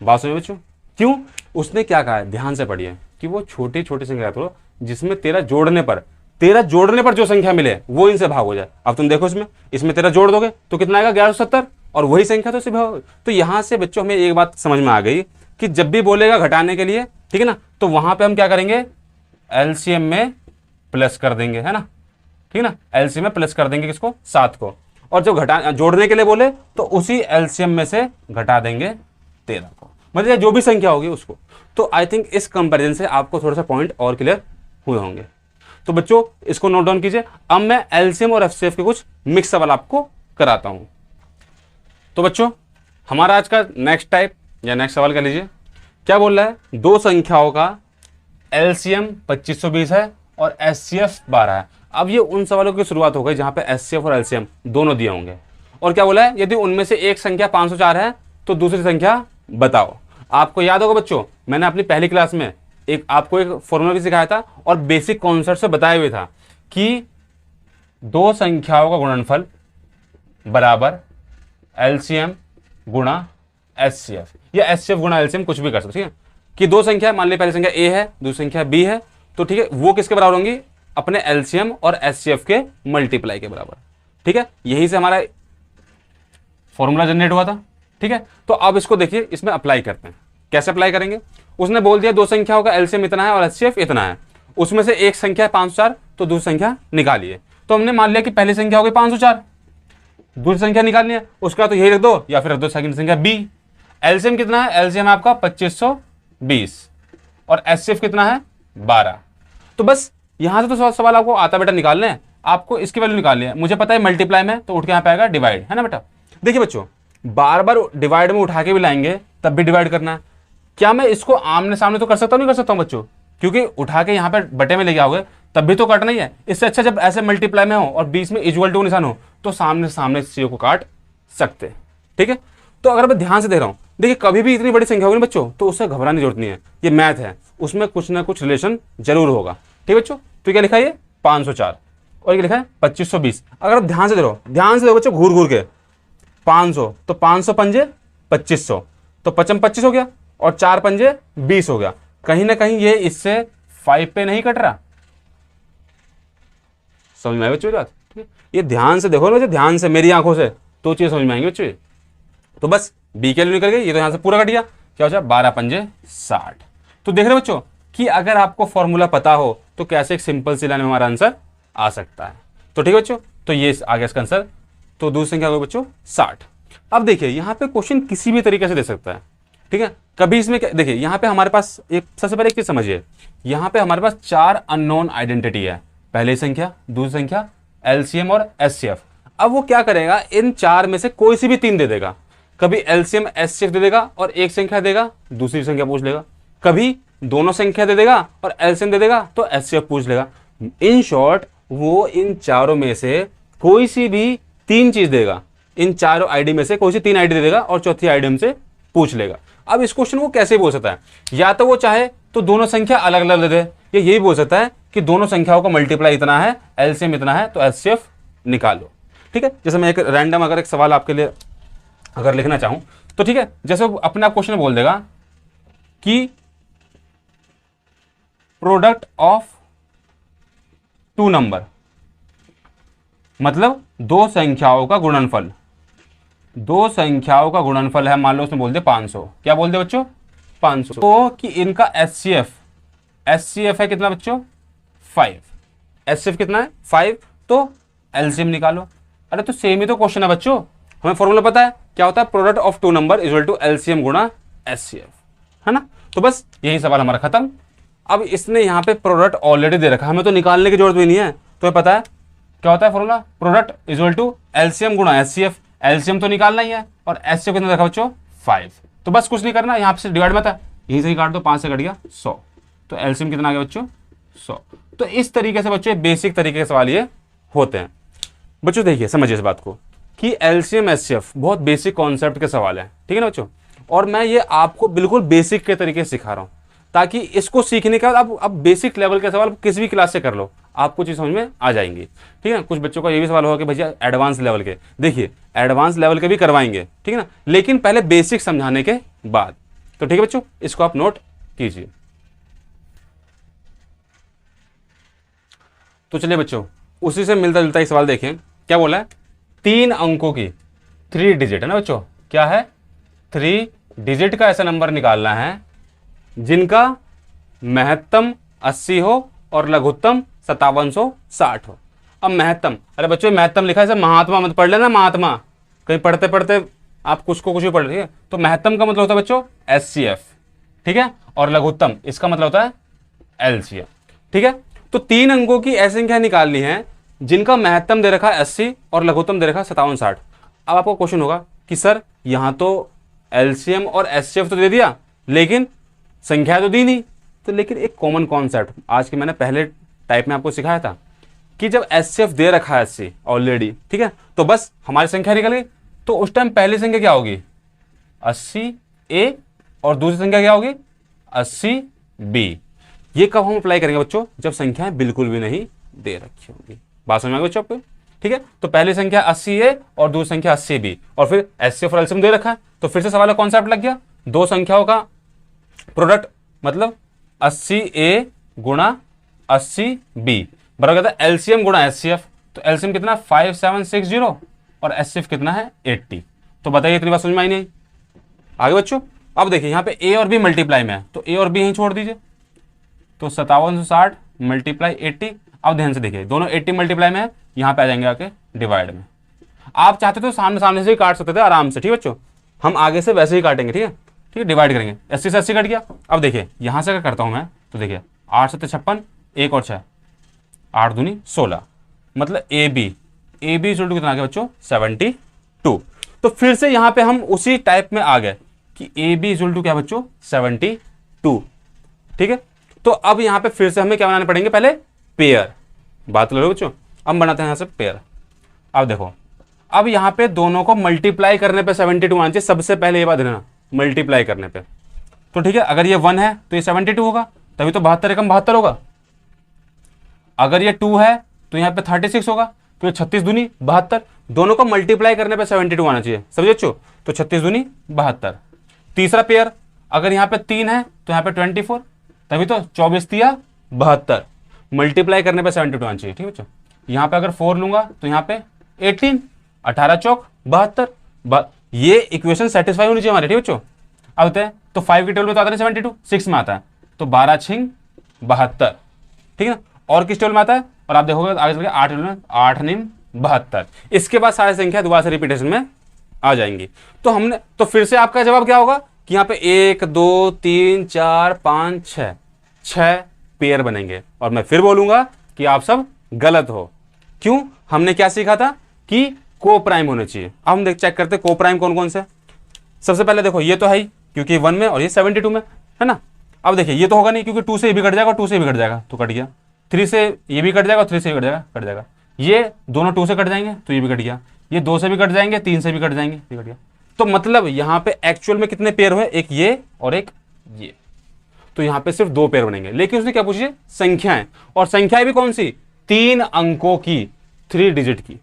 बात समझ बच्चों, क्यों? उसने क्या कहा है, ध्यान से पढ़िए कि वो छोटी छोटी संख्या करो जिसमें 13 जोड़ने पर, 13 जोड़ने पर जो संख्या मिले वो इनसे भाग हो जाए। अब तुम देखो इसमें 13 जोड़ दोगे तो कितना आएगा, 1170, और वही संख्या तो सिर्फ। तो यहां से बच्चों हमें एक बात समझ में आ गई कि जब भी बोलेगा घटाने के लिए, ठीक है ना, तो वहां पे हम क्या करेंगे, एलसीएम में प्लस कर देंगे, है ना, ठीक है ना, एलसीएम में प्लस कर देंगे किसको, 7 को, और जब जोड़ने के लिए बोले तो उसी एलसीएम में से घटा देंगे 13 को, मतलब जो भी संख्या होगी उसको। तो आई थिंक इस कंपैरिजन से आपको थोड़ा सा पॉइंट और क्लियर हुए होंगे। तो बच्चों इसको नोट डाउन कीजिए। अब मैं एलसीएम और एफसीएफ के कुछ मिक्स सवाल आपको कराता हूं। तो बच्चों हमारा आज का नेक्स्ट टाइप या नेक्स्ट सवाल कर लीजिए, क्या बोल रहा है, दो संख्याओं का एलसीएम 2520 है और एचसीएफ 12 है। अब ये उन सवालों की शुरुआत हो गई जहां पे एचसीएफ और एलसीएम दोनों दिए होंगे। और क्या बोला है, यदि उनमें से एक संख्या 504 है तो दूसरी संख्या बताओ। आपको याद होगा बच्चों, मैंने अपनी पहली क्लास में आपको एक फॉर्मूला भी सिखाया था और बेसिक कॉन्सेप्ट से बताया हुआ था कि दो संख्याओं का गुणनफल बराबर एलसीएम गुणा एचसीएफ, या एचसीएफ गुणा एलसीएम, कुछ भी कर सकते, ठीक है। कि दो संख्या, मान ली पहली संख्या ए है, दूसरी संख्या बी है, तो ठीक है, वो किसके बराबर होंगी, अपने एलसीएम और एचसीएफ के मल्टीप्लाई के बराबर। ठीक है, यही से हमारा फॉर्मूला जनरेट हुआ था। ठीक है, तो अब इसको देखिए, इसमें अप्लाई करते हैं। कैसे अप्लाई करेंगे, उसने बोल दिया दो संख्याओं का एलसीएम इतना है और एचसीएफ इतना है, उसमें से एक संख्या है 504, तो दूसरी संख्या निकालिए। तो हमने मान लिया कि पहली संख्या हो गई 504, दूसरी संख्या निकालनी है, उसका तो यही रख दो या फिर रख दो सेकंड संख्या बी। एलसीएम कितना है, एलसीएम आपका 2520 और एचसीएफ कितना है 12। तो बस यहां से तो सवाल आपको आता बेटा निकालने हैं, आपको इसकी वैल्यू निकालनी है। मुझे पता है मल्टीप्लाई में तो उठ के यहां पे आएगा डिवाइड, है ना बेटा। देखिए बच्चों, बार बार डिवाइड में उठा के भी लाएंगे तब भी डिवाइड करना है। क्या मैं इसको आमने सामने तो कर सकता हूं, नहीं कर सकता हूं बच्चों, क्योंकि उठा के यहां पे बटे में लेके आओगे तब भी तो काटना ही है। इससे अच्छा जब ऐसे मल्टीप्लाई में हो और बीच में इक्वल टू निशान हो तो सामने सामने इस चीज को काट सकते हैं। ठीक है, तो अगर मैं ध्यान से देख रहा हूं, देखिए कभी भी इतनी बड़ी संख्या होगी ना बच्चों तो उससे घबराने की जरूरत नहीं है, ये मैथ है, उसमें कुछ ना कुछ रिलेशन जरूर होगा। ठीक है बच्चों, तो क्या लिखा है, 504 और ये लिखा है 2520। अगर आप ध्यान से देखो, ध्यान से देखो बच्चों, घूर घूर के 500, तो 500 पंजे 2500, तो 25 हो गया, और 4 पंजे 20 हो गया। कहीं ना कहीं ये इससे 5 पे नहीं कट रहा। समझ में आए बच्चों बात, ये ध्यान से देखो ना बच्चों, ध्यान से मेरी आंखों से, तो चीज समझ में आएंगे बच्चों। तो बस बी के लिए निकल गई, ये तो यहां से पूरा कट गया। क्या हो जाए, 12 पंजे 60। तो देख रहे बच्चों कि अगर आपको फॉर्मूला पता हो तो कैसे एक सिंपल सी लाइन में हमारा आंसर आ सकता है। तो ठीक है बच्चों, तो ये आ गया इसका आंसर। तो दूसरी संख्या हो गई बच्चों 60। अब देखिए यहाँ पे क्वेश्चन किसी भी तरीके से दे सकता है। ठीक है, कभी इसमें देखिए यहाँ पे हमारे पास एक, सबसे पहले एक चीज समझिए, यहाँ पे हमारे पास 4 अननोन आइडेंटिटी है, पहली संख्या, दूसरी संख्या, एलसीएम और एचसीएफ। अब वो क्या करेगा, इन 4 में से कोई सी भी 3 दे देगा। कभी एलसीएम एचसीएफ दे देगा और एक संख्या देगा, दूसरी संख्या पूछ लेगा। कभी दोनों संख्या दे देगा और एलसीएम दे देगा तो एचसीएफ पूछ लेगा। इन शॉर्ट वो इन चारों में से कोई सी भी 3 चीज देगा, इन चारों आईडी में से कोई सी 3 आईडी दे देगा और चौथी आईडी हमसे पूछ लेगा। अब इस क्वेश्चन को कैसे बोल सकता है, या तो वो चाहे तो दोनों संख्या अलग अलग दे दे, या यही बोल सकता है कि दोनों संख्याओं का मल्टीप्लाई इतना है, एलसीएम इतना है, तो एचसीएफ निकालो। ठीक है, जैसे मैं एक रैंडम अगर एक सवाल आपके लिए अगर लिखना चाहूं तो ठीक है, जैसे वो अपने आप क्वेश्चन बोल देगा कि प्रोडक्ट ऑफ टू नंबर, मतलब दो संख्याओं का गुणनफल, दो संख्याओं का गुणनफल है, मान लो उसने बोल दिया 500, क्या बोल दिया बच्चों 500, तो कि इनका एचसीएफ है कितना बच्चों 5, एचसीएफ कितना है 5, तो एलसीएम निकालो। अरे तो सेम ही तो क्वेश्चन है बच्चों, हमें फॉर्मूला पता है क्या होता है, product of two number equal to LCM गुणा एचसीएफ, है ना। तो बस यही सवाल हमारा खत्म। अब इसने यहाँ पे प्रोडक्ट ऑलरेडी दे रखा है, हमें तो निकालने की जरूरत भी नहीं है, तो पता है क्या होता है formula, product equal to LCM गुणा एचसीएफ, एलसीएम तो निकालना ही है और एचसीएफ कितना रखा बच्चों 5, तो बस कुछ नहीं करना, यहाँ से डिवाइड मत है, यहीं से ही काट दो, 5 से कट गया 100, तो एलसीएम कितना आ गया बच्चों 100। तो इस तरीके से बच्चों बेसिक तरीके के सवाल ये होते हैं। बच्चों देखिए समझिए इस बात को कि एलसीएम एचसीएफ बहुत बेसिक कॉन्सेप्ट के सवाल है, ठीक है ना बच्चों, और मैं ये आपको बिल्कुल बेसिक के तरीके से सिखा रहा हूँ ताकि इसको सीखने के बाद अब बेसिक लेवल के सवाल किसी भी क्लास से कर लो, आपको चीज समझ में आ जाएंगी। ठीक है, कुछ बच्चों का ये भी सवाल होगा कि भैया एडवांस लेवल के, देखिए एडवांस लेवल के भी करवाएंगे, ठीक है ना, लेकिन पहले बेसिक समझाने के बाद। तो ठीक है बच्चों, इसको आप नोट कीजिए। तो चलिए बच्चों, उसी से मिलता जुलता एक सवाल देखें, क्या बोला है, 3 अंकों की 3 डिजिट है ना बच्चों, क्या है 3 डिजिट का ऐसा नंबर निकालना है जिनका महत्तम 80 हो और लघुत्तम 5760 हो। अब महत्तम, अरे बच्चों महत्तम लिखा है सर, महात्मा मत पढ़ लेना, महात्मा कहीं पढ़ते पढ़ते आप कुछ को कुछ भी पढ़ रही है, तो महत्तम का मतलब होता है बच्चों एचसीएफ, ठीक है, और लघुत्तम इसका मतलब होता है एलसीएफ, ठीक है। तो 3 अंकों की ऐसी संख्या निकालनी है जिनका महत्तम दे रखा है 80 और लघुत्तम दे रखा है 5760। अब आपको क्वेश्चन होगा कि सर यहां तो एलसीएम और एचसीएफ तो दे दिया लेकिन संख्या तो दी नहीं, तो लेकिन एक कॉमन कॉन्सेप्ट आज के मैंने पहले टाइप में आपको सिखाया था कि जब एचसीएफ दे रखा है 80 ऑलरेडी, ठीक है, तो बस हमारी संख्या निकल गई, तो उस टाइम पहली संख्या क्या होगी 80A और दूसरी संख्या क्या होगी 80B। ये कब हम अप्लाई करेंगे बच्चों, जब संख्याएं बिल्कुल भी नहीं दे रखी होगी। बात समझ में आ गई बच्चों आपको, ठीक है। तो पहली संख्या 80A और दूसरी संख्या 80B और फिर एचसीएफ और एलसीएम दे रखा है, तो फिर से सवाल का कॉन्सेप्ट लग गया, दो संख्याओं का प्रोडक्ट मतलब 80A गुणा 80B बराबर कहता है एलसीएम गुणा एचसीएफ, तो एलसीएम कितना 5760 और एचसीएफ कितना है 80। तो बताइए इतनी बात समझ में आई नहीं, आगे बच्चों। अब देखिए यहाँ पे A और B मल्टीप्लाई में है, तो A और B यहीं छोड़ दीजिए, तो 5760 मल्टीप्लाई 80। अब ध्यान से देखिए दोनों 80 मल्टीप्लाई में है, यहाँ पे आ जाएंगे आके डिवाइड में। आप चाहते तो सामने सामने से ही काट सकते थे आराम से, ठीक है बच्चों, हम आगे से वैसे ही काटेंगे, ठीक है, ठीक है, डिवाइड करेंगे, 80 से 80 कट गया। अब देखिए यहां से क्या करता हूं मैं, तो देखिए 8 7 56, 1 और 6, 8 दूनी 16, मतलब ए बी कितना आ गया बच्चों 72। तो फिर से यहां पे हम उसी टाइप में आ गए कि ए बी क्या बच्चों 72, ठीक है। तो अब यहां पे फिर से हमें क्या बनाने पड़ेंगे, पहले पेयर, बात लो बच्चों, अब बनाते हैं यहां से पेयर। अब देखो, अब यहां पे दोनों को मल्टीप्लाई करने पे 72 आना चाहिए, सबसे पहले ये बात देना, मल्टीप्लाई करने पे, तो ठीक है, अगर ये 1 है तो ये 72 होगा, तभी तो 72 एकम 72 होगा। अगर ये 2 है तो यहाँ पे 36 होगा, तो ये 36 दूनी 72, दोनों को मल्टीप्लाई करने पे 72 आना चाहिए, समझे बच्चों, तो 36 दूनी 72। तीसरा पेयर, अगर यहाँ पे 3 है तो यहाँ पे 24, तभी तो 24 तिया 72, मल्टीप्लाई करने पे 72 आना चाहिए, ठीक है बच्चों। यहाँ पे अगर 4 लूंगा तो यहाँ पे 18, 18 चौक 72, ये इक्वेशन सेटिस्फाई होनी चाहिए हमारे, ठीक है बच्चों। अब होते हैं तो 5 की टेबल में तो आता है 72, 6 में आता है तो 12 छिंग 72, ठीक है ना, और किस टेबल में आता है, और आप देखोगे आगे चल के 8 में 8 निम 72, इसके बाद सारी संख्या दोबारा से रिपीटेशन में आ जाएंगी। तो हमने तो फिर से आपका जवाब क्या होगा कि यहाँ पे 1 2 3 4 5 6 पेयर बनेंगे, और मैं फिर बोलूंगा कि आप सब गलत हो। क्यों, हमने क्या सीखा था कि को प्राइम होने चाहिए। अब हम चेक करते हैं को प्राइम कौन कौन से। सबसे पहले देखो ये तो है ही, क्योंकि 1 में और ये 72 में है ना। अब देखिए ये तो होगा नहीं, क्योंकि 2 से ये भी कट जाएगा, 2 से भी कट जाएगा तो कट गया, 3 से ये भी कट जाएगा, 3 से भी कट जाएगा, ये दोनों 2 से कट जाएंगे तो ये भी कट गया, ये 2 से भी कट जाएंगे, 3 से भी कट जाएंगे, ये कट गया। तो मतलब यहाँ पे एक्चुअल में कितने पेयर हुए, एक ये और एक ये, तो यहाँ पे सिर्फ 2 पेयर बनेंगे। लेकिन उसने क्या पूछी, संख्याएं, और संख्याएं भी कौन सी, 3 अंकों की 3 डिजिट की,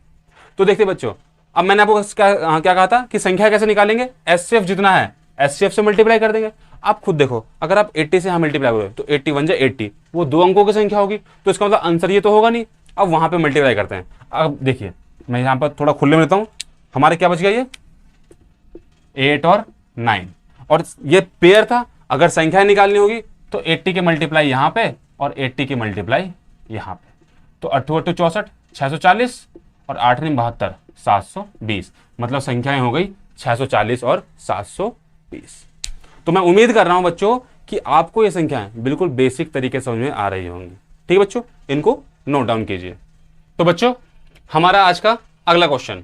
तो देखते बच्चों, अब मैंने आपको क्या कहा था कि संख्या कैसे निकालेंगे, एचसीएफ जितना है एचसीएफ से मल्टीप्लाई कर देंगे। आप खुद देखो, अगर आप 80 से यहाँ मल्टीप्लाई करोगे तो 80 1 जा 80, वो 2 अंकों की संख्या होगी, तो इसका मतलब आंसर ये तो होगा नहीं। अब वहां पे मल्टीप्लाई करते हैं। अब देखिए मैं यहाँ पर थोड़ा खुले में लेता हूँ, हमारे क्या बच गया, ये 8 और 9, और ये पेयर था। अगर संख्या निकालनी होगी तो 80 के मल्टीप्लाई यहाँ पे और 80 की मल्टीप्लाई यहाँ पे, तो 8 8 64 640 और 8 9 72 720, मतलब संख्याएं हो गई 640 और 720। तो मैं उम्मीद कर रहा हूं बच्चों कि आपको ये संख्याएं बिल्कुल बेसिक तरीके से समझ में आ रही होंगी। ठीक है बच्चों, इनको नोट डाउन कीजिए। तो बच्चों हमारा आज का अगला क्वेश्चन,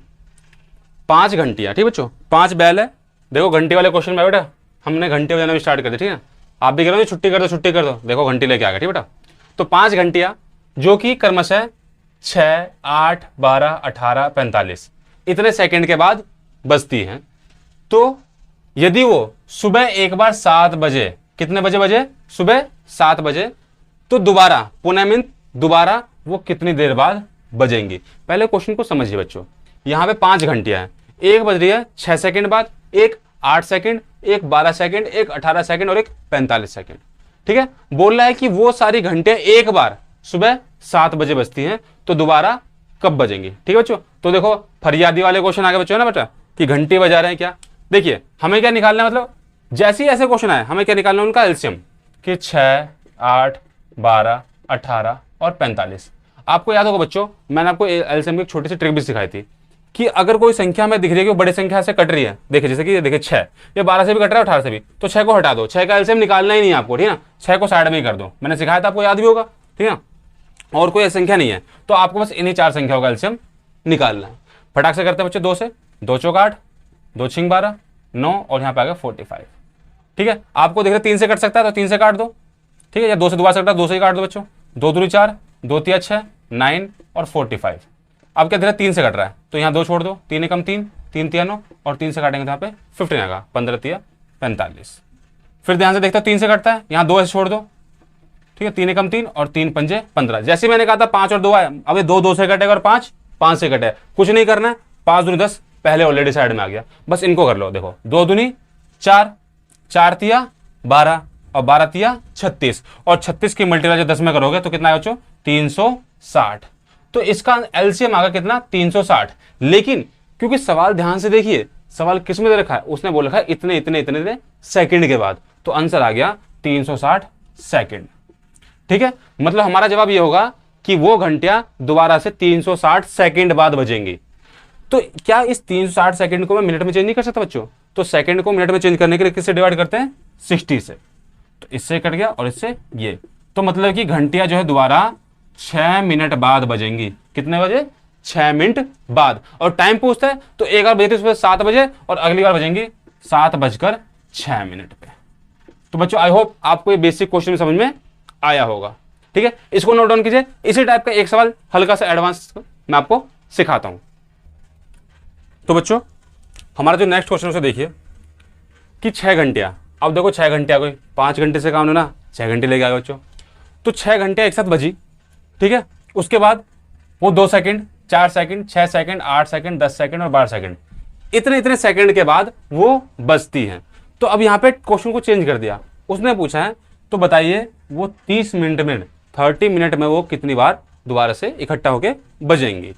5 घंटियां। ठीक बच्चों, 5 बैल है। देखो घंटी वाले क्वेश्चन में बेटा हमने घंटे बजाना भी स्टार्ट कर दिया। ठीक है, आप भी कह रहे हो छुट्टी कर दो छुट्टी कर दो, देखो घंटी लेके आ गए। ठीक बेटा, तो 5 घंटियां जो कि क्रमशः 6 8 12 18 45 इतने सेकंड के बाद बजती हैं। तो यदि वो सुबह एक बार 7 बजे, कितने बजे बजे, सुबह 7 बजे, तो दोबारा पुनः मीन दोबारा वो कितनी देर बाद बजेंगी। पहले क्वेश्चन को समझिए बच्चों, यहां पे 5 घंटियां हैं, एक बज रही है 6 सेकंड बाद, एक 8 सेकंड, एक 12 सेकंड, एक 18 सेकंड और एक 45 सेकंड। ठीक है, बोल रहा है कि वो सारी घंटियां एक बार सुबह 7 बजे बजती हैं, तो दोबारा कब बजेंगी। ठीक है बच्चों, तो देखो फरियादी वाले क्वेश्चन आगे बच्चों ना बेटा कि घंटी बजा रहे हैं क्या। देखिए हमें क्या निकालना है, मतलब जैसे ही ऐसे क्वेश्चन आए हमें क्या निकालना है, उनका एलसीएम कि 6 8 12 18 और 45। आपको याद होगा बच्चों, मैंने आपको एलसीएम की एक छोटी सी ट्रिक भी सिखाई थी कि अगर कोई संख्या में दिख रही है कि वो बड़ी संख्या से कट रही है, देखिए जैसे कि ये देखिए 6, ये 12 से भी कट रहा है 18 से भी, तो 6 को हटा दो, 6 का एलसीएम निकालना ही नहीं है आपको। ठीक है ना, 6 को साइड में ही कर दो, मैंने सिखाया था, आपको याद भी होगा। ठीक है, और कोई संख्या नहीं है तो आपको बस इन्हीं 4 संख्याओं का एलसीएम निकालना है। फटाक से करते हैं बच्चे, 2 से 2 चौक 8, 2 6 12 9 और यहाँ पे आ गया 45। ठीक है, आपको देख रहे 3 से कट सकता है तो 3 से काट दो। ठीक है, या 2 से दोबारा सकता है 2 से ही काट दो बच्चों। 2 दूनी 4, 2 तिया 6 9 और 45। अब क्या देख रहे 3 से कट रहा है तो यहाँ 2 छोड़ दो, 3 एकम 3, 3 तिया 9 और 3 से काटेंगे तो यहाँ पे 15 आएगा, 15 तिया 45। फिर ध्यान से देखते हो 3 से कटता है, यहाँ 2 ऐसे छोड़ दो। ठीक है, 3 एकम 3 और 3 पंजे 15। जैसे मैंने कहा था 5 और 2 आए, अब 2 से कटेगा और 5 से कटे, कुछ नहीं करना है, 5 दूनी 10 पहले ऑलरेडी साइड में आ गया, बस इनको कर लो। देखो 2 दूनी 4, 4 तिया 12 और 12 तिया 36 और 36 की मल्टीप्लाई जो 10 में करोगे तो कितना आएगा बच्चों, 360। तो इसका एलसीएम आएगा कितना, 360। लेकिन क्योंकि सवाल ध्यान से देखिए, सवाल किस में दे रखा है, उसने बोल रखा है इतने इतने इतने इतने सेकंड के बाद, तो आंसर आ गया 360 सेकंड। ठीक है, मतलब हमारा जवाब ये होगा कि वो घंटियां दोबारा से 360 सेकंड बाद बजेंगी। तो क्या इस 360 सेकंड को मैं मिनट में चेंज नहीं कर सकता बच्चों, तो सेकंड को मिनट में चेंज करने के लिए किससे डिवाइड करते हैं, 60 से। तो इससे कट गया और इससे ये, तो मतलब कि घंटियां जो है दोबारा 6 मिनट बाद बजेंगी। कितने बजे, 6 मिनट बाद। और टाइम पूछता है तो एक बार बजेगी सुबह 7 बजे और अगली बार बजेंगी 7:06 पे। तो बच्चों आई होप आपको ये बेसिक क्वेश्चन समझ में आया होगा। ठीक है, इसको नोट डाउन कीजिए। इसी टाइप का एक सवाल हल्का सा एडवांस मैं आपको सिखाता हूं। तो बच्चों हमारा जो नेक्स्ट क्वेश्चन उसे देखिए कि 6 घंटियां, अब देखो 6 घंटे आ गई, 5 घंटे से काम ना, 6 घंटे लेके आ गए बच्चों। तो 6 घंटे एक साथ बजी। ठीक है, उसके बाद वो 2 second, 4 second, 6 second, 8 second, 10 second और 12 सेकंड, इतने इतने सेकंड के बाद वो बजती हैं। तो अब यहाँ पे क्वेश्चन को चेंज कर दिया, उसने पूछा है तो बताइए वो 30 मिनट में 30 मिनट में वो कितनी बार दोबारा से इकट्ठा होकर बजेंगी।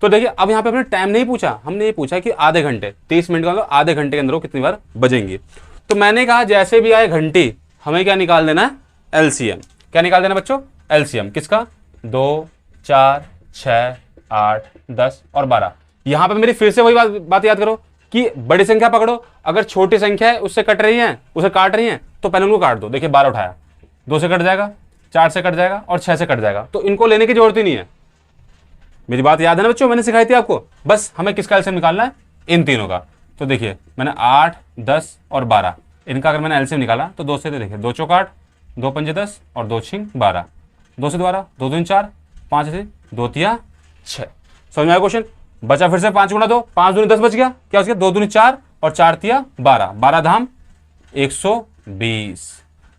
तो देखिए अब यहाँ पे हमने टाइम नहीं पूछा, हमने ये पूछा कि आधे घंटे, 30 मिनट का मतलब आधे घंटे के अंदर वो कितनी बार बजेंगी। तो मैंने कहा जैसे भी आए घंटी हमें क्या निकाल देना है, एलसीएम। क्या निकाल देना बच्चों, एलसीएम किसका, 2 4 6 8 10 और 12। यहां पे मेरी फिर से वही बात याद करो कि बड़ी संख्या पकड़ो, अगर छोटी संख्या है उससे कट रही है, उसे काट रही है तो पहले उनको काट दो। देखिए 12 उठाया, 2 से कट जाएगा, 4 से कट जाएगा और 6 से कट जाएगा, तो इनको लेने की जरूरत ही नहीं है। मेरी बात याद है ना बच्चों, मैंने सिखाई थी आपको, बस हमें किसका एलसीएम निकालना है, इन तीनों का। तो देखिए मैंने 8 10 और 12 इनका अगर मैंने एलसीएम निकाला तो 2 से देखिए 2 चौक 8, 2 पंजे 10 और 2 6 12, 2 से दोबारा 2 दूनी 4, 5 से 2 तिया 6। समझ में आया क्वेश्चन, बचा फिर से 5 गुणा 2, 5 दूनी 10 बच गया, क्या हो गया 2 दूनी 4 और 4 तिया 12, 12 धाम 120।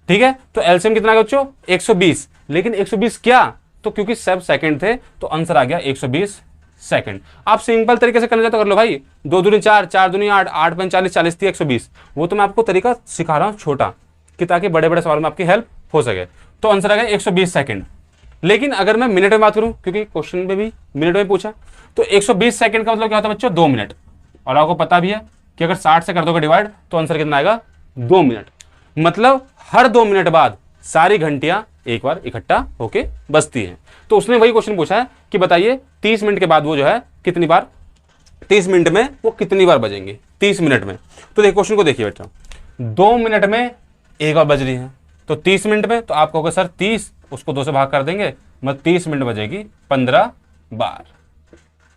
ठीक है, तो एलसीएम कितना गया बच्चों, 120। लेकिन 120 क्या, तो क्योंकि सब सेकंड थे तो आंसर आ गया 120 सेकंड। आप सिंपल तरीके से करना चाहते हो कर लो भाई, 2 दूनी 4, 4 दूनी 8, 8 पंच 40, 40 3 120। वो तो मैं आपको तरीका सिखा रहा हूँ छोटा, कि ताकि बड़े बड़े सवाल में आपकी हेल्प हो सके। तो आंसर आ गया 120 सेकंड। लेकिन अगर मैं मिनट में बात करूं, क्योंकि क्वेश्चन में भी मिनट में पूछा, तो 120 सेकंड का मतलब क्या होता है बच्चों, 2 मिनट। और आपको पता भी है कि अगर 60 से कर दोगे डिवाइड तो आंसर कितना आएगा, 2 मिनट। मतलब हर 2 मिनट बाद सारी घंटियां एक बार इकट्ठा होके बजती हैं। तो उसने वही क्वेश्चन पूछा है कि बताइए 30 मिनट के बाद वो जो है कितनी बार, 30 मिनट में वो कितनी बार बजेंगे 30 मिनट में। तो देखिए क्वेश्चन को देखिए बेटा, 2 मिनट में एक बार बज रही है, तो 30 मिनट में तो आप कहोगे सर 30, उसको 2 से भाग कर देंगे, मतलब 30 मिनट बजेगी 15 बार।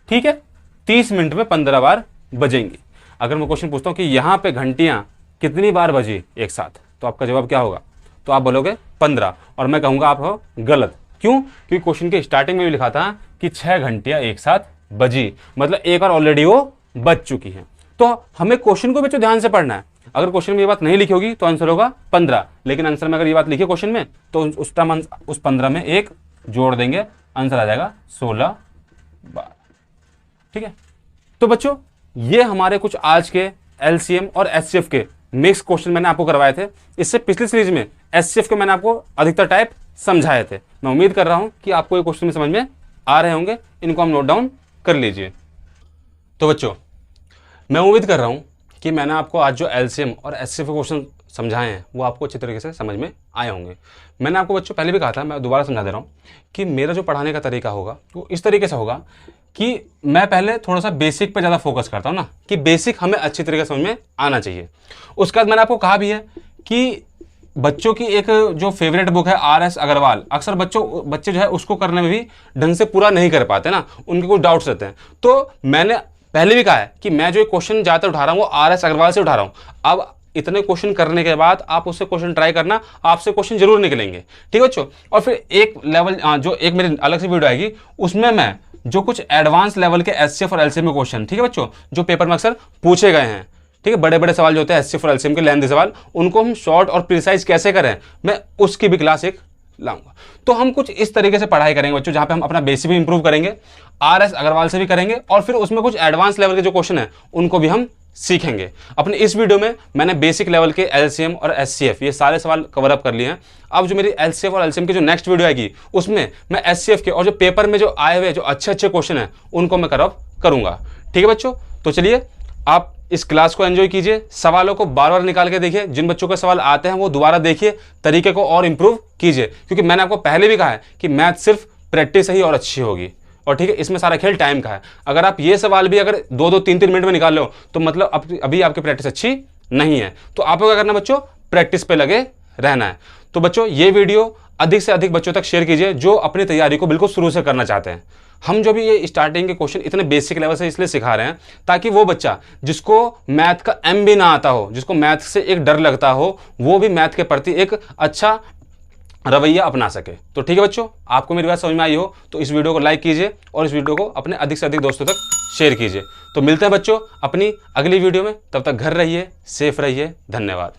ठीक है, 30 मिनट में 15 बार बजेंगी। अगर मैं क्वेश्चन पूछता हूं कि यहां पे घंटियां कितनी बार बजी एक साथ, तो आपका जवाब क्या होगा, तो आप बोलोगे 15, और मैं कहूंगा आप हो गलत। क्यों? क्योंकि क्वेश्चन के स्टार्टिंग में भी लिखा था कि 6 घंटियां एक साथ बजी, मतलब एक बार ऑलरेडी वो बज चुकी है। तो हमें क्वेश्चन को बच्चों ध्यान से पढ़ना है। अगर क्वेश्चन में ये बात नहीं लिखी होगी तो आंसर होगा 15, लेकिन आंसर में अगर ये बात लिखी क्वेश्चन में तो उस 15 में एक जोड़ देंगे, आंसर आ जाएगा 16 बार। ठीक है, तो बच्चों ये हमारे कुछ आज के एलसीएम और एचसीएफ के मिक्स क्वेश्चन मैंने आपको करवाए थे। इससे पिछली सीरीज में एचसीएफ के मैंने आपको अधिकतर टाइप समझाए थे। मैं उम्मीद कर रहा हूं कि आपको ये क्वेश्चन में समझ में आ रहे होंगे, इनको हम नोट डाउन कर लीजिए। तो बच्चों मैं उम्मीद कर रहा हूं कि मैंने आपको आज जो एलसीएम और एचसीएफ के क्वेश्चन समझाए हैं वो आपको अच्छी तरीके से समझ में आए होंगे। मैंने आपको बच्चों पहले भी कहा था, मैं दोबारा समझा दे रहा हूँ कि मेरा जो पढ़ाने का तरीका होगा वो इस तरीके से होगा कि मैं पहले थोड़ा सा बेसिक पे ज़्यादा फोकस करता हूँ ना, कि बेसिक हमें अच्छी तरीके से समझ में आना चाहिए। उसके बाद मैंने आपको कहा भी है कि बच्चों की एक जो फेवरेट बुक है RS अग्रवाल, अक्सर बच्चे जो है उसको करने में भी ढंग से पूरा नहीं कर पाते ना, उनके कुछ डाउट्स रहते हैं। तो मैंने पहले भी कहा है कि मैं जो क्वेश्चन ज़्यादातर उठा रहा हूँ वो RS अग्रवाल से उठा रहा हूँ। अब इतने क्वेश्चन करने के बाद आप उससे क्वेश्चन ट्राई करना, आपसे क्वेश्चन जरूर निकलेंगे। ठीक है बच्चों, और फिर एक लेवल जो एक मेरी अलग से वीडियो आएगी उसमें मैं जो कुछ एडवांस लेवल के एचसीएफ और एलसीएम के क्वेश्चन, ठीक है बच्चों, जो पेपर में अक्सर पूछे गए हैं, ठीक है, बड़े बड़े सवाल जो होते हैं एचसीएफ और एलसीएम के लेंथी सवाल, उनको हम शॉर्ट और प्रिसाइज कैसे करें, मैं उसकी भी क्लास एक लाऊंगा। तो हम कुछ इस तरीके से पढ़ाई करेंगे बच्चों, जहां पे हम अपना बेसिक भी इंप्रूव करेंगे, RS अग्रवाल से भी करेंगे, और फिर उसमें कुछ एडवांस लेवल के जो क्वेश्चन है उनको भी हम सीखेंगे। अपने इस वीडियो में मैंने बेसिक लेवल के एलसीएम और एचसीएफ ये सारे सवाल कवर अप कर लिए हैं। अब जो मेरी एलसीएफ और एलसीएम की जो नेक्स्ट वीडियो आएगी उसमें मैं एचसीएफ के और जो पेपर में जो आए हुए जो अच्छे अच्छे क्वेश्चन हैं उनको मैं कवर अप करूंगा। ठीक है बच्चों, तो चलिए आप इस क्लास को एंजॉय कीजिए, सवालों को बार बार निकाल के देखिए, जिन बच्चों के सवाल आते हैं वो दोबारा देखिए, तरीके को और इंप्रूव कीजिए, क्योंकि मैंने आपको पहले भी कहा है कि मैथ सिर्फ प्रैक्टिस ही और अच्छी होगी। और ठीक है, इसमें सारा खेल टाइम का है। अगर आप ये सवाल भी अगर 2-2, 3-3 मिनट में निकाल लो तो मतलब अभी आपकी प्रैक्टिस अच्छी नहीं है। तो आपको क्या करना बच्चों, प्रैक्टिस पे लगे रहना है। तो बच्चों ये वीडियो अधिक से अधिक बच्चों तक शेयर कीजिए जो अपनी तैयारी को बिल्कुल शुरू से करना चाहते हैं। हम जो भी ये स्टार्टिंग के क्वेश्चन इतने बेसिक लेवल से इसलिए सिखा रहे हैं ताकि वो बच्चा जिसको मैथ का एम भी ना आता हो, जिसको मैथ से एक डर लगता हो, वो भी मैथ के प्रति एक अच्छा रवैया अपना सके। तो ठीक है बच्चों, आपको मेरी बात समझ में आई हो तो इस वीडियो को लाइक कीजिए और इस वीडियो को अपने अधिक से अधिक दोस्तों तक शेयर कीजिए। तो मिलते हैं बच्चों अपनी अगली वीडियो में, तब तक घर रहिए, सेफ रहिए, धन्यवाद।